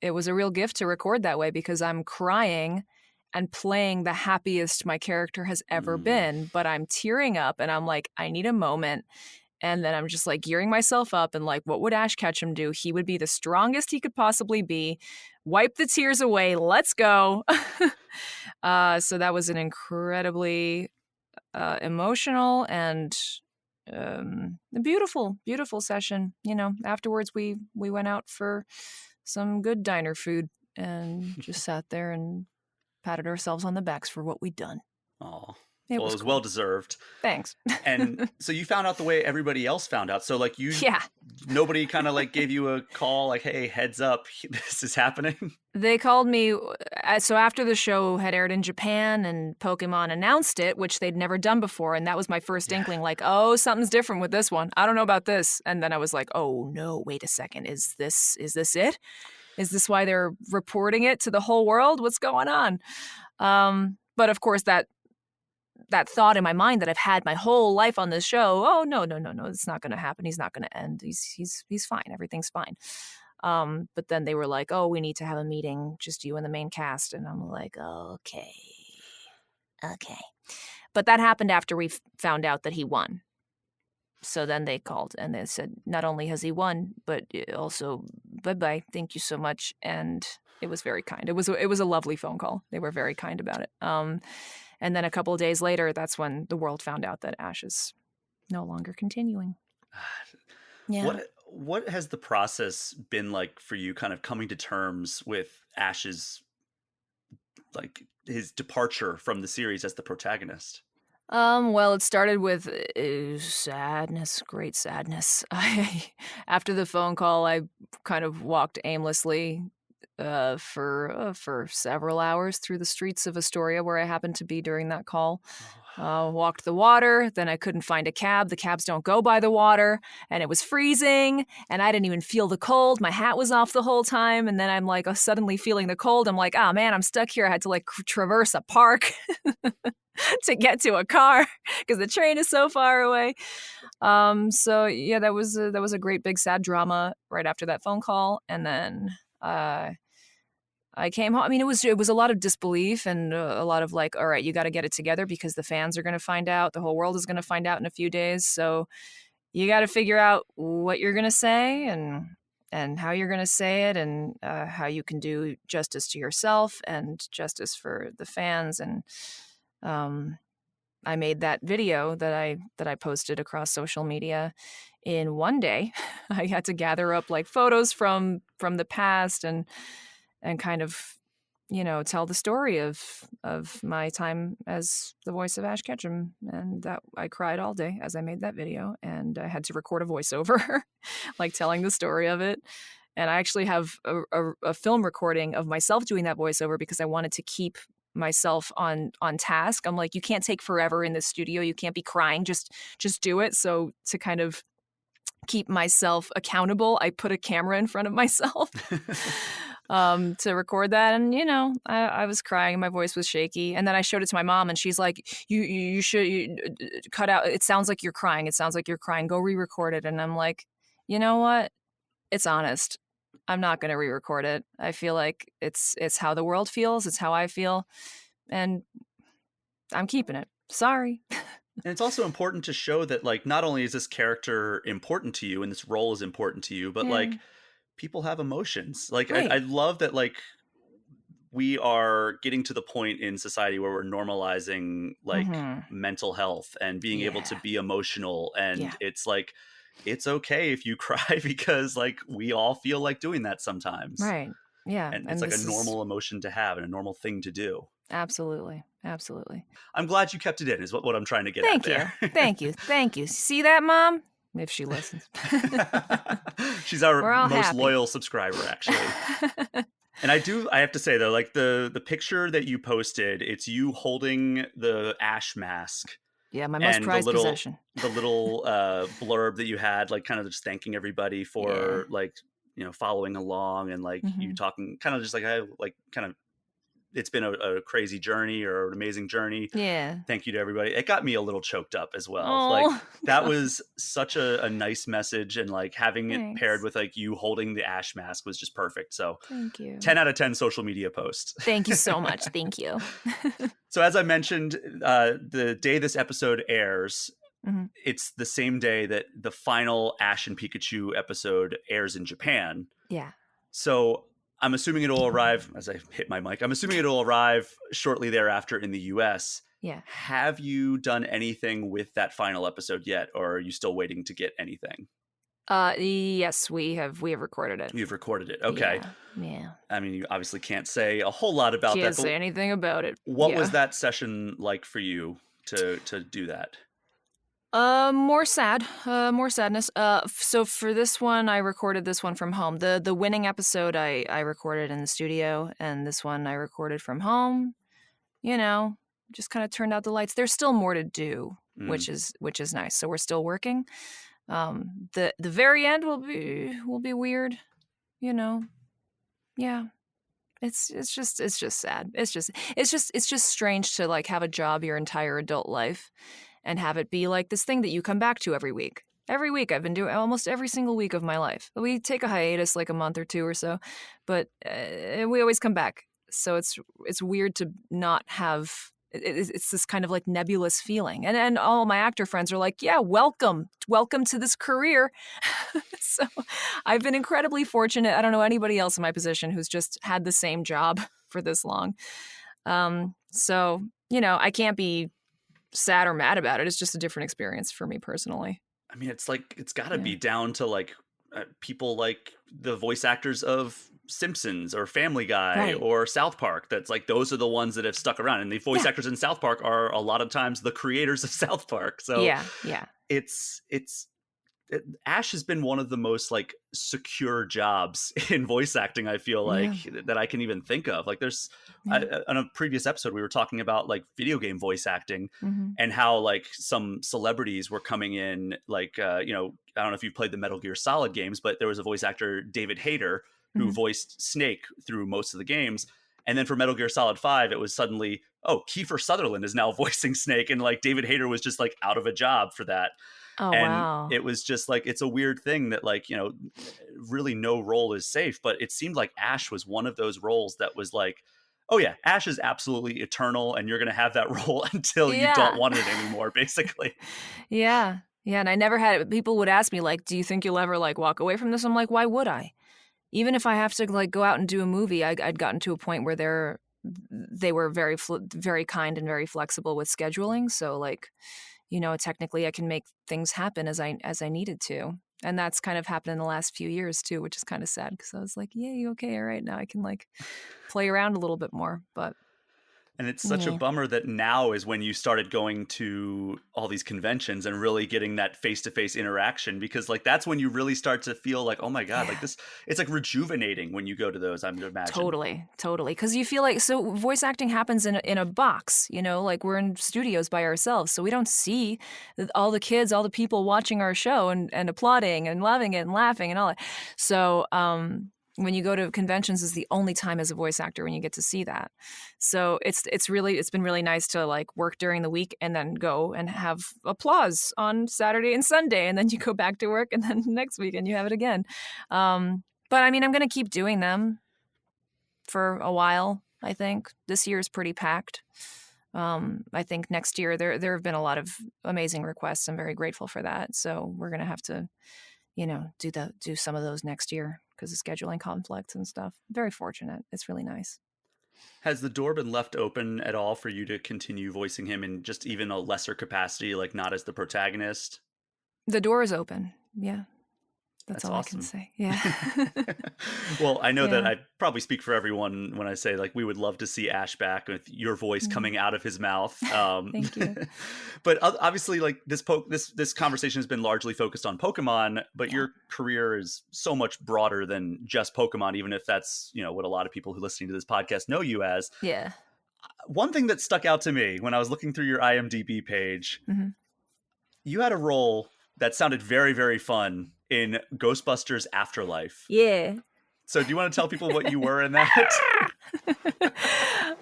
it was a real gift to record that way because I'm crying and playing the happiest my character has ever been, but I'm tearing up and I'm like, I need a moment. And then I'm just like gearing myself up and like, what would Ash Ketchum do? He would be the strongest he could possibly be. Wipe the tears away. Let's go. So that was an incredibly emotional and a beautiful, beautiful session. You know, afterwards we went out for some good diner food and just sat there and patted ourselves on the backs for what we'd done. Oh, it was cool. well deserved. Thanks. And so you found out the way everybody else found out. So like yeah. Nobody kind of like gave you a call like, hey, heads up, this is happening? They called me. So after the show had aired in Japan and Pokemon announced it, which they'd never done before. And that was my first inkling, like, oh, something's different with this one. I don't know about this. And then I was like, oh, no, wait a second. Is this it? Is this why they're reporting it to the whole world? What's going on? But of course, that thought in my mind that I've had my whole life on this show, oh, no, it's not going to happen. He's not going to end. He's fine. Everything's fine. But then they were like, oh, we need to have a meeting, just you and the main cast. And I'm like, okay. But that happened after we found out that he won. So then they called and they said, not only has he won, but also, bye-bye, thank you so much. And it was very kind. It was a lovely phone call. They were very kind about it. And then a couple of days later, that's when the world found out that Ash is no longer continuing. Yeah. What has the process been like for you, kind of coming to terms with Ash's, like, his departure from the series as the protagonist? Well, it started with sadness, great sadness. After the phone call, I kind of walked aimlessly for several hours through the streets of Astoria, where I happened to be during that call. Walked the water, then I couldn't find a cab. The cabs don't go by the water, and it was freezing, and I didn't even feel the cold. My hat was off the whole time, and then I'm like suddenly feeling the cold. I'm like, oh man, I'm stuck here. I had to like traverse a park to get to a car because the train is so far away. So yeah, that was a great big sad drama right after that phone call, and then I came home. I mean, it was a lot of disbelief and a lot of like, all right, you got to get it together because the fans are going to find out. The whole world is going to find out in a few days. So you got to figure out what you're going to say and how you're going to say it and how you can do justice to yourself and justice for the fans. And I made that video that I posted across social media in one day. I had to gather up like photos from the past and kind of, you know, tell the story of my time as the voice of Ash Ketchum. And that I cried all day as I made that video, and I had to record a voiceover, like telling the story of it. And I actually have a film recording of myself doing that voiceover because I wanted to keep myself on task. I'm like, you can't take forever in the studio. You can't be crying. Just do it. So to kind of keep myself accountable, I put a camera in front of myself. To record that. And, you know, I was crying. My voice was shaky. And then I showed it to my mom and she's like, you should cut out. It sounds like you're crying. It sounds like you're crying. Go re-record it. And I'm like, you know what? It's honest. I'm not going to re-record it. I feel like it's how the world feels. It's how I feel. And I'm keeping it. Sorry. And it's also important to show that, like, not only is this character important to you and this role is important to you, but like, people have emotions. Like, right. I love that, like, we are getting to the point in society where we're normalizing like Mm-hmm. mental health and being able to Yeah. be emotional, and Yeah. it's like it's okay if you cry because like we all feel like doing that sometimes, Right. Yeah. and it's And like a this is normal emotion to have and a normal thing to do. absolutely, absolutely. I'm glad you kept it in is what I'm trying to get at Thank there. you. Thank you. Thank you. See that, Mom? If she listens. She's our We're all most happy. loyal subscriber, actually. And I have to say though, like the picture that you posted, it's you holding the Ash mask, Yeah, my most and prized possession. the little blurb that you had, like kind of just thanking everybody Yeah. for like, following along, and like you Hmm. talking kind of just like, I like kind of, it's been a crazy journey or an amazing journey. Yeah. Thank you to everybody. It got me a little choked up as well. Like Oh, that was such a nice message, and like having it paired thanks. with like you holding the Ash mask was just perfect. So Thank you. 10 out of 10 social media post. Thank you so much. Thank you. So as I mentioned, the day this episode airs, Hmm. it's the same day that the final Ash and Pikachu episode airs in Japan. Yeah. So I'm assuming it'll arrive, as I hit my mic, I'm assuming it'll arrive shortly thereafter in the US. Yeah. Have you done anything with that final episode yet, or are you still waiting to get anything? Yes, we have recorded it. You've recorded it. Okay. Yeah. Yeah. I mean, you obviously can't say a whole lot about that, Can't but say anything about it. what was Yeah. that session like for you to do that? More sad, more sadness. So for this one, I recorded this one from home. The winning episode I recorded in the studio, and this one I recorded from home. You know, just kind of turned out the lights. There's still more to do, Mm. which is nice. So we're still working. The very end will be weird. You know, yeah. It's just sad. It's just strange to like have a job your entire adult life and have it be like this thing that you come back to every week. Every week I've been doing almost every single week of my life. We take a hiatus like a month or two or so, but we always come back. So it's weird to not have it's this kind of like nebulous feeling. And all my actor friends are like, "Yeah, welcome to this career." So I've been incredibly fortunate. I don't know anybody else in my position who's just had the same job for this long. So, I can't be sad or mad about it. It's just a different experience for me personally. I mean, it's like it's got to Yeah. be down to like people like the voice actors of Simpsons or Family Guy Right. or South Park. That's like those are the ones that have stuck around, and the voice Yeah. actors in South Park are a lot of times the creators of South Park. So Yeah. Yeah. it's Ash has been one of the most like secure jobs in voice acting, I feel like, Yeah. that I can even think of. Like there's Yeah. on a previous episode we were talking about like video game voice acting, Mm-hmm. and how like some celebrities were coming in, like I don't know if you've played the Metal Gear Solid games, but there was a voice actor, David Hayter, who Mm-hmm. voiced Snake through most of the games. And then for Metal Gear Solid 5, it was suddenly, oh, Kiefer Sutherland is now voicing Snake, and like David Hayter was just like out of a job for that. Oh, And wow. it was just like, it's a weird thing that like, really no role is safe, but it seemed like Ash was one of those roles that was like, oh yeah, Ash is absolutely eternal, and you're going to have that role until you don't Yeah. want it anymore, basically. Yeah. Yeah. And I never had it. People would ask me, like, do you think you'll ever like walk away from this? I'm like, why would I? Even if I have to like go out and do a movie, I'd gotten to a point where they were very kind and very flexible with scheduling. So like, technically I can make things happen as I needed to. And that's kind of happened in the last few years too, which is kind of sad because I was like, yay, okay, all right, now I can like play around a little bit more. But And it's such a yeah, bummer that now is when you started going to all these conventions and really getting that face-to-face interaction, because like that's when you really start to feel like, oh my God, like yeah. this, it's like rejuvenating when you go to those, I'm to imagine. Totally, totally. Because you feel like so voice acting happens in a box, like we're in studios by ourselves, so we don't see all the kids, all the people watching our show and applauding and loving it and laughing and all that. So when you go to conventions is the only time as a voice actor when you get to see that. So it's been really nice to like work during the week and then go and have applause on Saturday and Sunday, and then you go back to work and then next weekend you have it again. But I mean, I'm going to keep doing them for a while. I think this year is pretty packed. I think next year there have been a lot of amazing requests. I'm very grateful for that. So we're gonna have to, do some of those next year because of scheduling conflicts and stuff. Very fortunate. It's really nice. Has the door been left open at all for you to continue voicing him in just even a lesser capacity, like not as the protagonist? The door is open. Yeah. That's That's all I can awesome. say. Yeah. Well, I know that Yeah. I probably speak for everyone when I say like we would love to see Ash back with your voice Mm. coming out of his mouth. Thank you. But obviously, like this conversation has been largely focused on Pokemon, but Yeah. your career is so much broader than just Pokemon. Even if that's what a lot of people who listening to this podcast know you as. Yeah. One thing that stuck out to me when I was looking through your IMDb page, Hmm. you had a role that sounded very, very fun in Ghostbusters Afterlife. Yeah. So do you want to tell people what you were in that?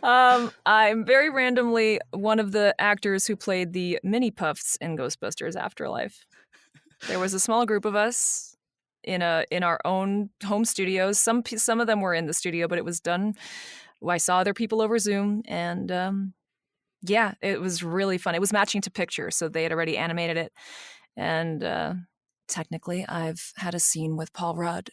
I'm very randomly one of the actors who played the mini puffs in Ghostbusters Afterlife. There was a small group of us in our own home studios. Some of them were in the studio, but it was done. I saw other people over Zoom, and yeah, it was really fun. It was matching to picture, so they had already animated it, and technically, I've had a scene with Paul Rudd.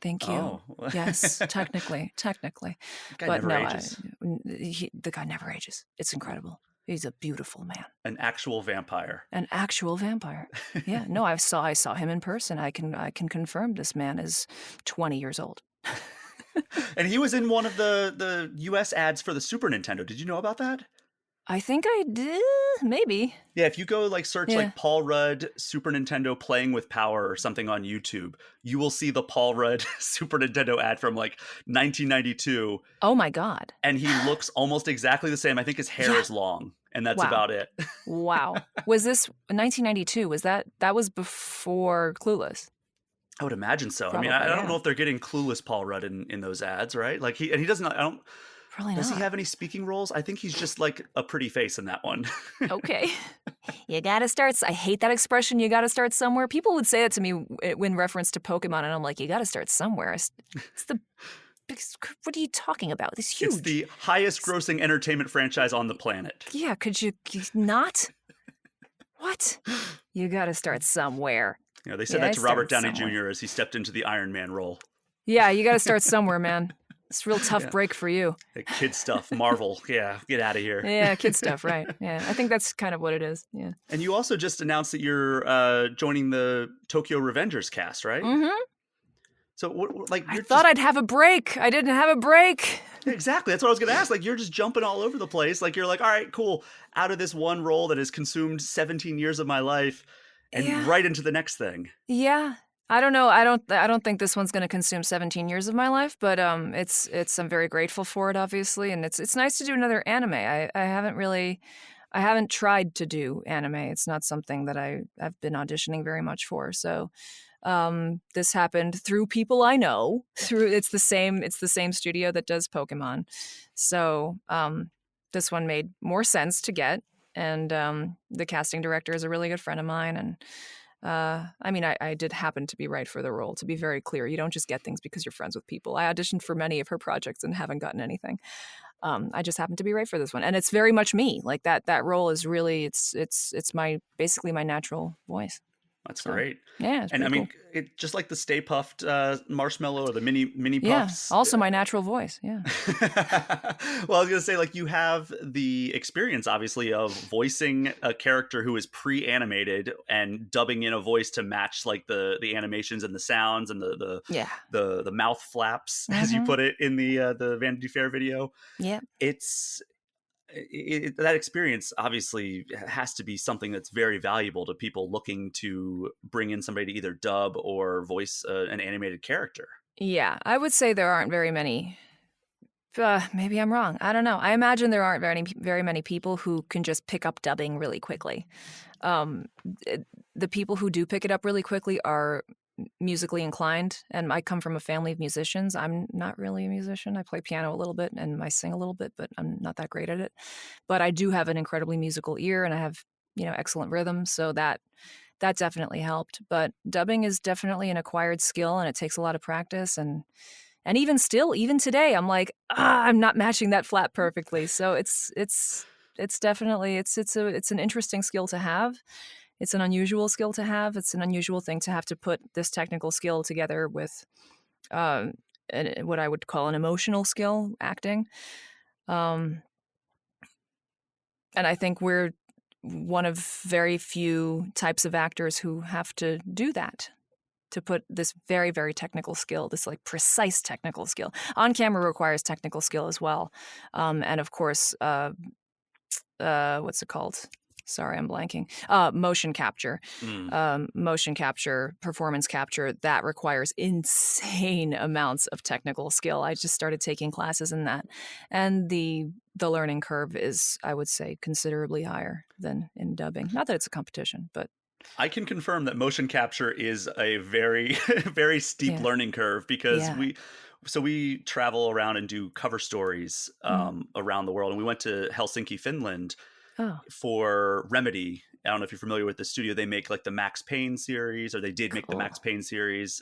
Thank you. Oh, Yes, technically, guy but never no, ages. the guy never ages. It's incredible. He's a beautiful man, An actual vampire. an actual vampire. Yeah, no, I saw him in person. I can confirm this man is 20 years old. And he was in one of the US ads for the Super Nintendo. Did you know about that? I think I did, maybe. Yeah, if you go like search Yeah. like Paul Rudd Super Nintendo playing with power or something on YouTube, you will see the Paul Rudd Super Nintendo ad from like 1992, Oh my God. and he looks almost exactly the same. I think his hair Yeah. is long, and that's Wow. about it. Wow. Was this 1992? Was that was before Clueless? I would imagine so. I mean, I Probably, don't yeah. know if they're getting clueless Paul Rudd in those ads, right? Like he doesn't. I don't. Probably Does he not. have any speaking roles? I think he's just like a pretty face in that one. Okay. You gotta start. I hate that expression. You gotta start somewhere. People would say that to me in reference to Pokemon, and I'm like, you gotta start somewhere. It's the biggest. What are you talking about? It's It's huge. the highest grossing entertainment franchise on the planet. Yeah. Could you not? What? You gotta start somewhere. They said Yeah, I that to Robert started Downey somewhere. Jr. as he stepped into the Iron Man role. Yeah, you gotta start somewhere, man. It's a real tough Yeah. break for you. Kid stuff, Marvel. Yeah, get out of here. Yeah, kid stuff, right? Yeah, I think that's kind of what it is. Yeah. And you also just announced that you're joining the Tokyo Revengers cast, right? Mm-hmm. So, like, I you're thought just I'd have a break. I didn't have a break. Yeah, exactly. That's what I was going to ask. Like, you're just jumping all over the place. Like, you're like, all right, cool. Out of this one role that has consumed 17 years of my life, and Yeah. right into the next thing. Yeah. I don't know. I don't think this one's going to consume 17 years of my life, but it's I'm very grateful for it, obviously, and it's nice to do another anime. I haven't tried to do anime. It's not something that I've been auditioning very much for. So this happened through people I know. It's the same studio that does Pokemon. So this one made more sense to get, and the casting director is a really good friend of mine, and I mean, I did happen to be right for the role. To be very clear, you don't just get things because you're friends with people. I auditioned for many of her projects and haven't gotten anything. I just happened to be right for this one, and it's very much me. Like that role is really it's my basically my natural voice. That's So, great. yeah, it's And I pretty mean, cool. it just like the Stay Puffed marshmallow or the mini Yeah, puffs. also my natural voice. Yeah. Well, I was gonna say, like, you have the experience, obviously, of voicing a character who is pre-animated and dubbing in a voice to match like the animations and the sounds and Yeah. the mouth flaps, as you Mhm. put it in the Vanity Fair video. Yeah. It's that experience obviously has to be something that's very valuable to people looking to bring in somebody to either dub or voice an animated character. Yeah. I would say there aren't very many. Maybe I'm wrong. I don't know. I imagine there aren't very many people who can just pick up dubbing really quickly. Um, the people who do pick it up really quickly are musically inclined, and I come from a family of musicians. I'm not really a musician. I play piano a little bit and I sing a little bit, but I'm not that great at it. But I do have an incredibly musical ear, and I have excellent rhythm, so that definitely helped. But dubbing is definitely an acquired skill, and it takes a lot of practice. And even still, even today, I'm like, I'm not matching that flat perfectly. So it's definitely it's an interesting skill to have. It's an unusual skill to have. It's an unusual thing to have to put this technical skill together with what I would call an emotional skill, acting. Um, and I think we're one of very few types of actors who have to do that, to put this very, very technical skill, this like precise technical skill. On camera requires technical skill as well. And of course, what's it called? Sorry, I'm blanking. Motion capture. Motion capture, performance capture, that requires insane amounts of technical skill. I just started taking classes in that. And the learning curve is, I would say, considerably higher than in dubbing. Not that it's a competition, but I can confirm that motion capture is a very, very steep yeah. learning curve because Yeah. we travel around and do cover stories Mm. around the world. And we went to Helsinki, Finland Oh, for Remedy. I don't know if you're familiar with the studio. They make like the Max Payne series, or they did make the cool. Max Payne series.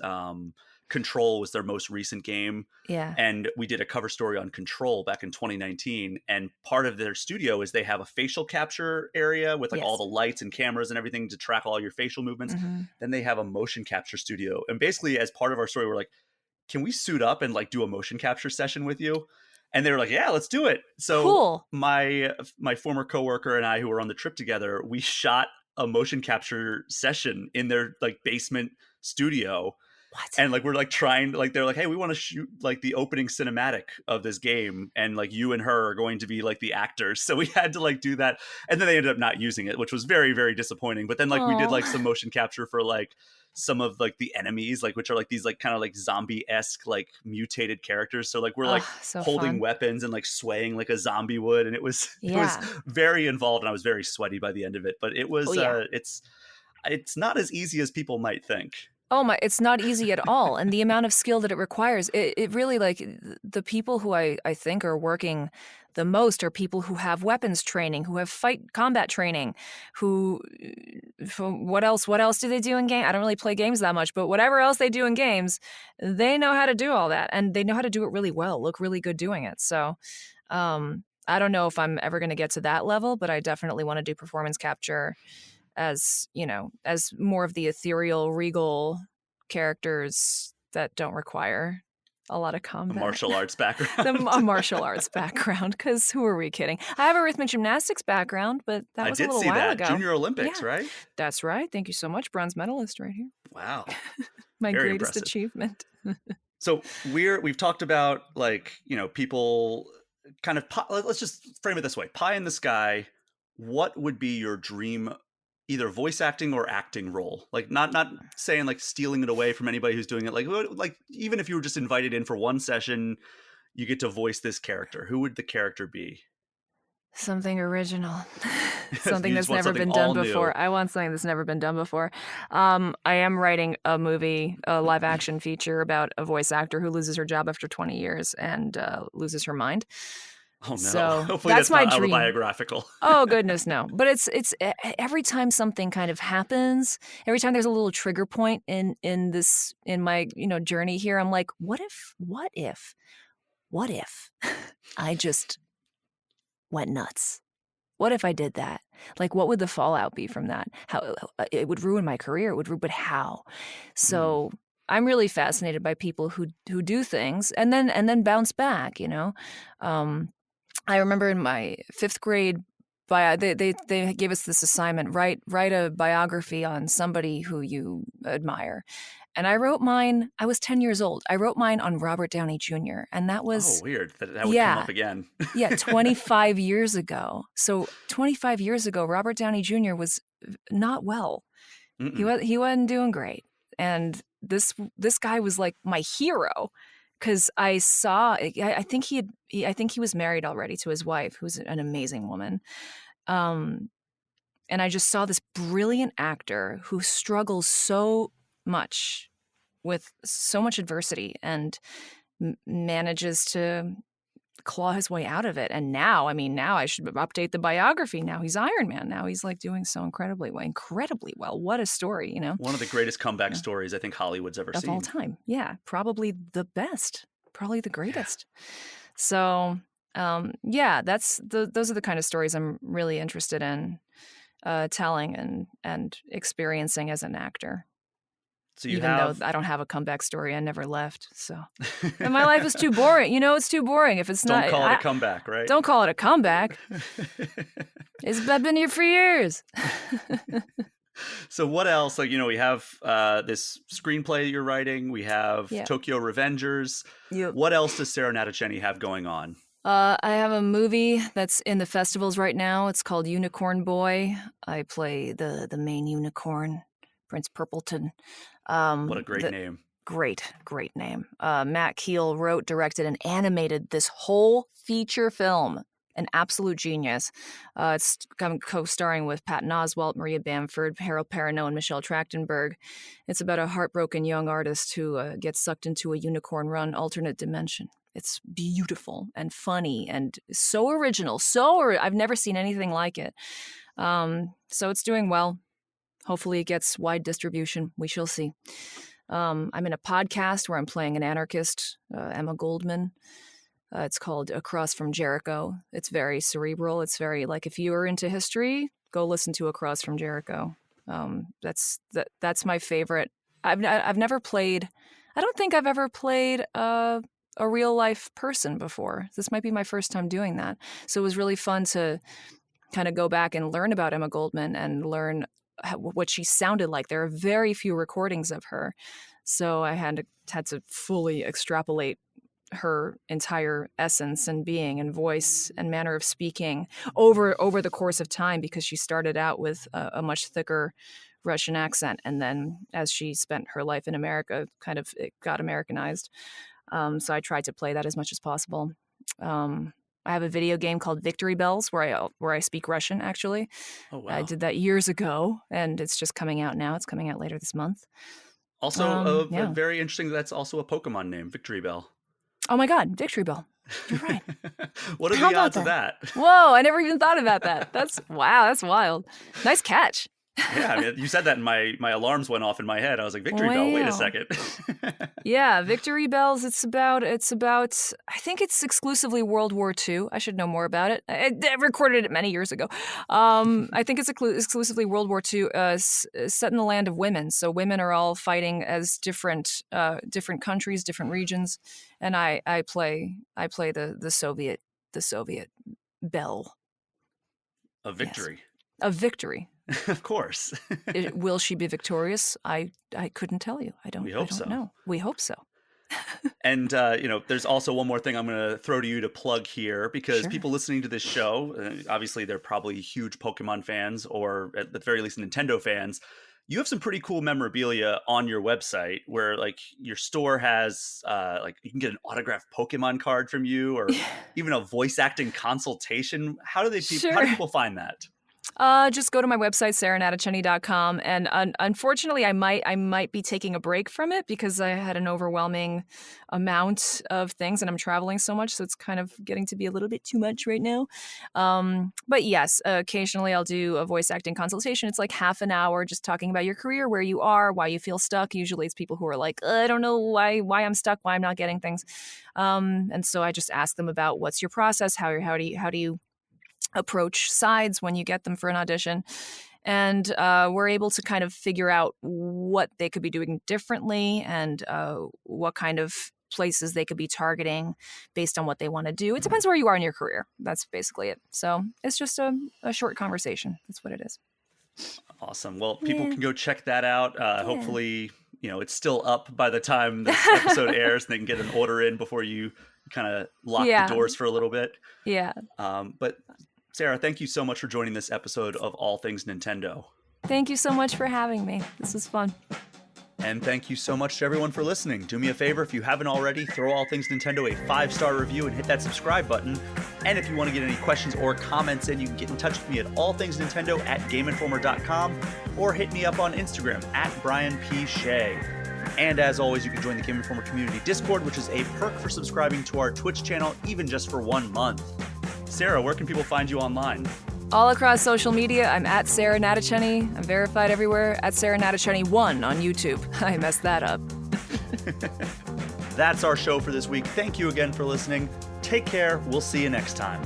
Control was their most recent game. Yeah. And we did a cover story on Control back in 2019. And part of their studio is they have a facial capture area with like all Yes. the lights and cameras and everything to track all your facial movements. Mm-hmm. Then they have a motion capture studio. And basically, as part of our story, we're like, can we suit up and like do a motion capture session with you? And they were like, yeah, let's do it. So Cool. my former coworker and I, who were on the trip together, we shot a motion capture session in their like basement studio. What? And like we're like trying to like, they're like, hey, we want to shoot like the opening cinematic of this game, and like you and her are going to be like the actors. So we had to like do that, and then they ended up not using it, which was very, very disappointing. But then like we did like some motion capture for like some of like the enemies, like which are like these like kind of like zombie-esque like mutated characters. So like we're like So holding fun. weapons and like swaying like a zombie would, and it was Yeah. very involved, and I was very sweaty by the end of it. But it was Oh, yeah. it's not as easy as people might think. Oh my, it's not easy at all. And the amount of skill that it requires, it really like the people who I think are working the most are people who have weapons training, who have combat training, who what else do they do in game? I don't really play games that much, but whatever else they do in games, they know how to do all that, and they know how to do it really well, look really good doing it. So I don't know if I'm ever going to get to that level, but I definitely want to do performance capture as, you know, as more of the ethereal, regal characters that don't require a lot of A combat. martial arts background. A martial arts background, because who are we kidding? I have a rhythm and gymnastics background, but that I was a did little see while that. ago. Junior Olympics, Yeah, right? that's right. Thank you so much. Bronze medalist right here. Wow. My Very greatest impressive. achievement. So we've talked about like, you know, people kind of let's just frame it this way. Pie in the sky, what would be your dream either voice acting or acting role? Like not saying like stealing it away from anybody who's doing it, like even if you were just invited in for one session, you get to voice this character. Who would the character be? Something original. You Something just that's want never something been all done new. before. I want something that's never been done before. I am writing a movie, a live action feature about a voice actor who loses her job after 20 years and loses her mind. Oh no. So Hopefully that's that's my not dream. autobiographical. Oh goodness, no. But it's every time something kind of happens, every time there's a little trigger point in my, you know, journey here, I'm like, what if I just went nuts? What if I did that? Like, what would the fallout be from that? How it would ruin my career. But how? So I'm really fascinated by people who do things and then bounce back. You know, I remember in my 5th grade, they gave us this assignment: write a biography on somebody who you admire. And I wrote mine. I was 10 years old. I wrote mine on Robert Downey Jr. And that Oh, was weird that would come yeah. up again. Yeah, 25 years ago. So 25 years ago, Robert Downey Jr. was not well. He wasn't doing great. And this guy was like my hero, because I saw. I think I think he was married already to his wife, who's an amazing woman. And I just saw this brilliant actor who struggles so much with so much adversity and manages to claw his way out of it. And now I should update the biography. Now he's Iron Man. Now he's like doing so incredibly well. What a story, you know? One of the greatest comeback stories I think Hollywood's ever Of seen. all time. Yeah, probably the best, probably the greatest. So, yeah, those are the kind of stories I'm really interested in telling and experiencing as an actor. So you Even have... though I don't have a comeback story, I never left. So, and my life is too boring. It's too boring. If it's not, Don't call it a comeback, right? Don't call it a comeback. I've been here for years. So what else? Like, we have this screenplay you're writing. We have Tokyo Revengers. Yep. What else does Sarah Natochenny have going on? I have a movie that's in the festivals right now. It's called Unicorn Boy. I play the main unicorn, Prince Purpleton. What a great name. Great name. Matt Keel wrote, directed, and animated this whole feature film. An absolute genius. It's co-starring with Patton Oswalt, Maria Bamford, Harold Perrineau, and Michelle Trachtenberg. It's about a heartbroken young artist who gets sucked into a unicorn-run alternate dimension. It's beautiful and funny and so original. I've never seen anything like it. So it's doing well. Hopefully it gets wide distribution. We shall see. I'm in a podcast where I'm playing an anarchist, Emma Goldman. It's called Across from Jericho. It's very cerebral. It's very like, if you are into history, go listen to Across from Jericho. That's my favorite. I've never played. I don't think I've ever played a real life person before. This might be my first time doing that. So it was really fun to kind of go back and learn about Emma Goldman and learn what she sounded like. There are very few recordings of her, so I had to fully extrapolate her entire essence and being and voice and manner of speaking over the course of time, because she started out with a much thicker Russian accent, and then as she spent her life in America, kind of it got Americanized. So I tried to play that as much as possible. I have a video game called Victory Bells where I speak Russian, actually. Oh, wow. I did that years ago, and it's just coming out now. It's coming out later this month. Also, very interesting, that's also a Pokemon name, Victory Bell. Oh my God, Victory Bell. You're right. What are the odds of that? Whoa, I never even thought about that. That's wild. Nice catch. Yeah, I mean, you said that and my alarms went off in my head. I was like, Victory Bell, wait a second. Yeah, Victory Bells, it's about I think it's exclusively World War II. I should know more about it. I recorded it many years ago. I think it's exclusively World War II, set in the land of women. So women are all fighting as different countries, different regions, and I play the Soviet belle of victory. Yes. Of victory. Of course. Will she be victorious? I couldn't tell you. I don't know. We hope so. And, there's also one more thing I'm going to throw to you to plug here, because people listening to this show, obviously they're probably huge Pokemon fans, or at the very least Nintendo fans. You have some pretty cool memorabilia on your website where, like, your store has, you can get an autographed Pokemon card from you, or even a voice acting consultation. How do people find that? Just go to my website, sarahnattochenny.com, and unfortunately, I might be taking a break from it because I had an overwhelming amount of things, and I'm traveling so much, so it's kind of getting to be a little bit too much right now. But yes, occasionally I'll do a voice acting consultation. It's like half an hour, just talking about your career, where you are, why you feel stuck. Usually, it's people who are like, I don't know why I'm stuck, why I'm not getting things, and so I just ask them about what's your process, how do you approach sides when you get them for an audition, and we're able to kind of figure out what they could be doing differently and what kind of places they could be targeting based on what they want to do. It depends where you are in your career. That's basically it. So it's just a short conversation. That's what it is. Awesome. Well, people can go check that out. Hopefully, it's still up by the time this episode airs, and they can get an order in before you kind of lock the doors for a little bit. Yeah. But Sarah, thank you so much for joining this episode of All Things Nintendo. Thank you so much for having me. This was fun. And thank you so much to everyone for listening. Do me a favor, if you haven't already, throw All Things Nintendo a 5-star review and hit that subscribe button. And if you want to get any questions or comments in, you can get in touch with me at allthingsnintendo@GameInformer.com, or hit me up on Instagram @BrianPShea. And as always, you can join the Game Informer community Discord, which is a perk for subscribing to our Twitch channel, even just for 1 month. Sarah, where can people find you online? All across social media, I'm at Sarah Natochenny. I'm verified everywhere, at Sarah Natochenny1 on YouTube. I messed that up. That's our show for this week. Thank you again for listening. Take care. We'll see you next time.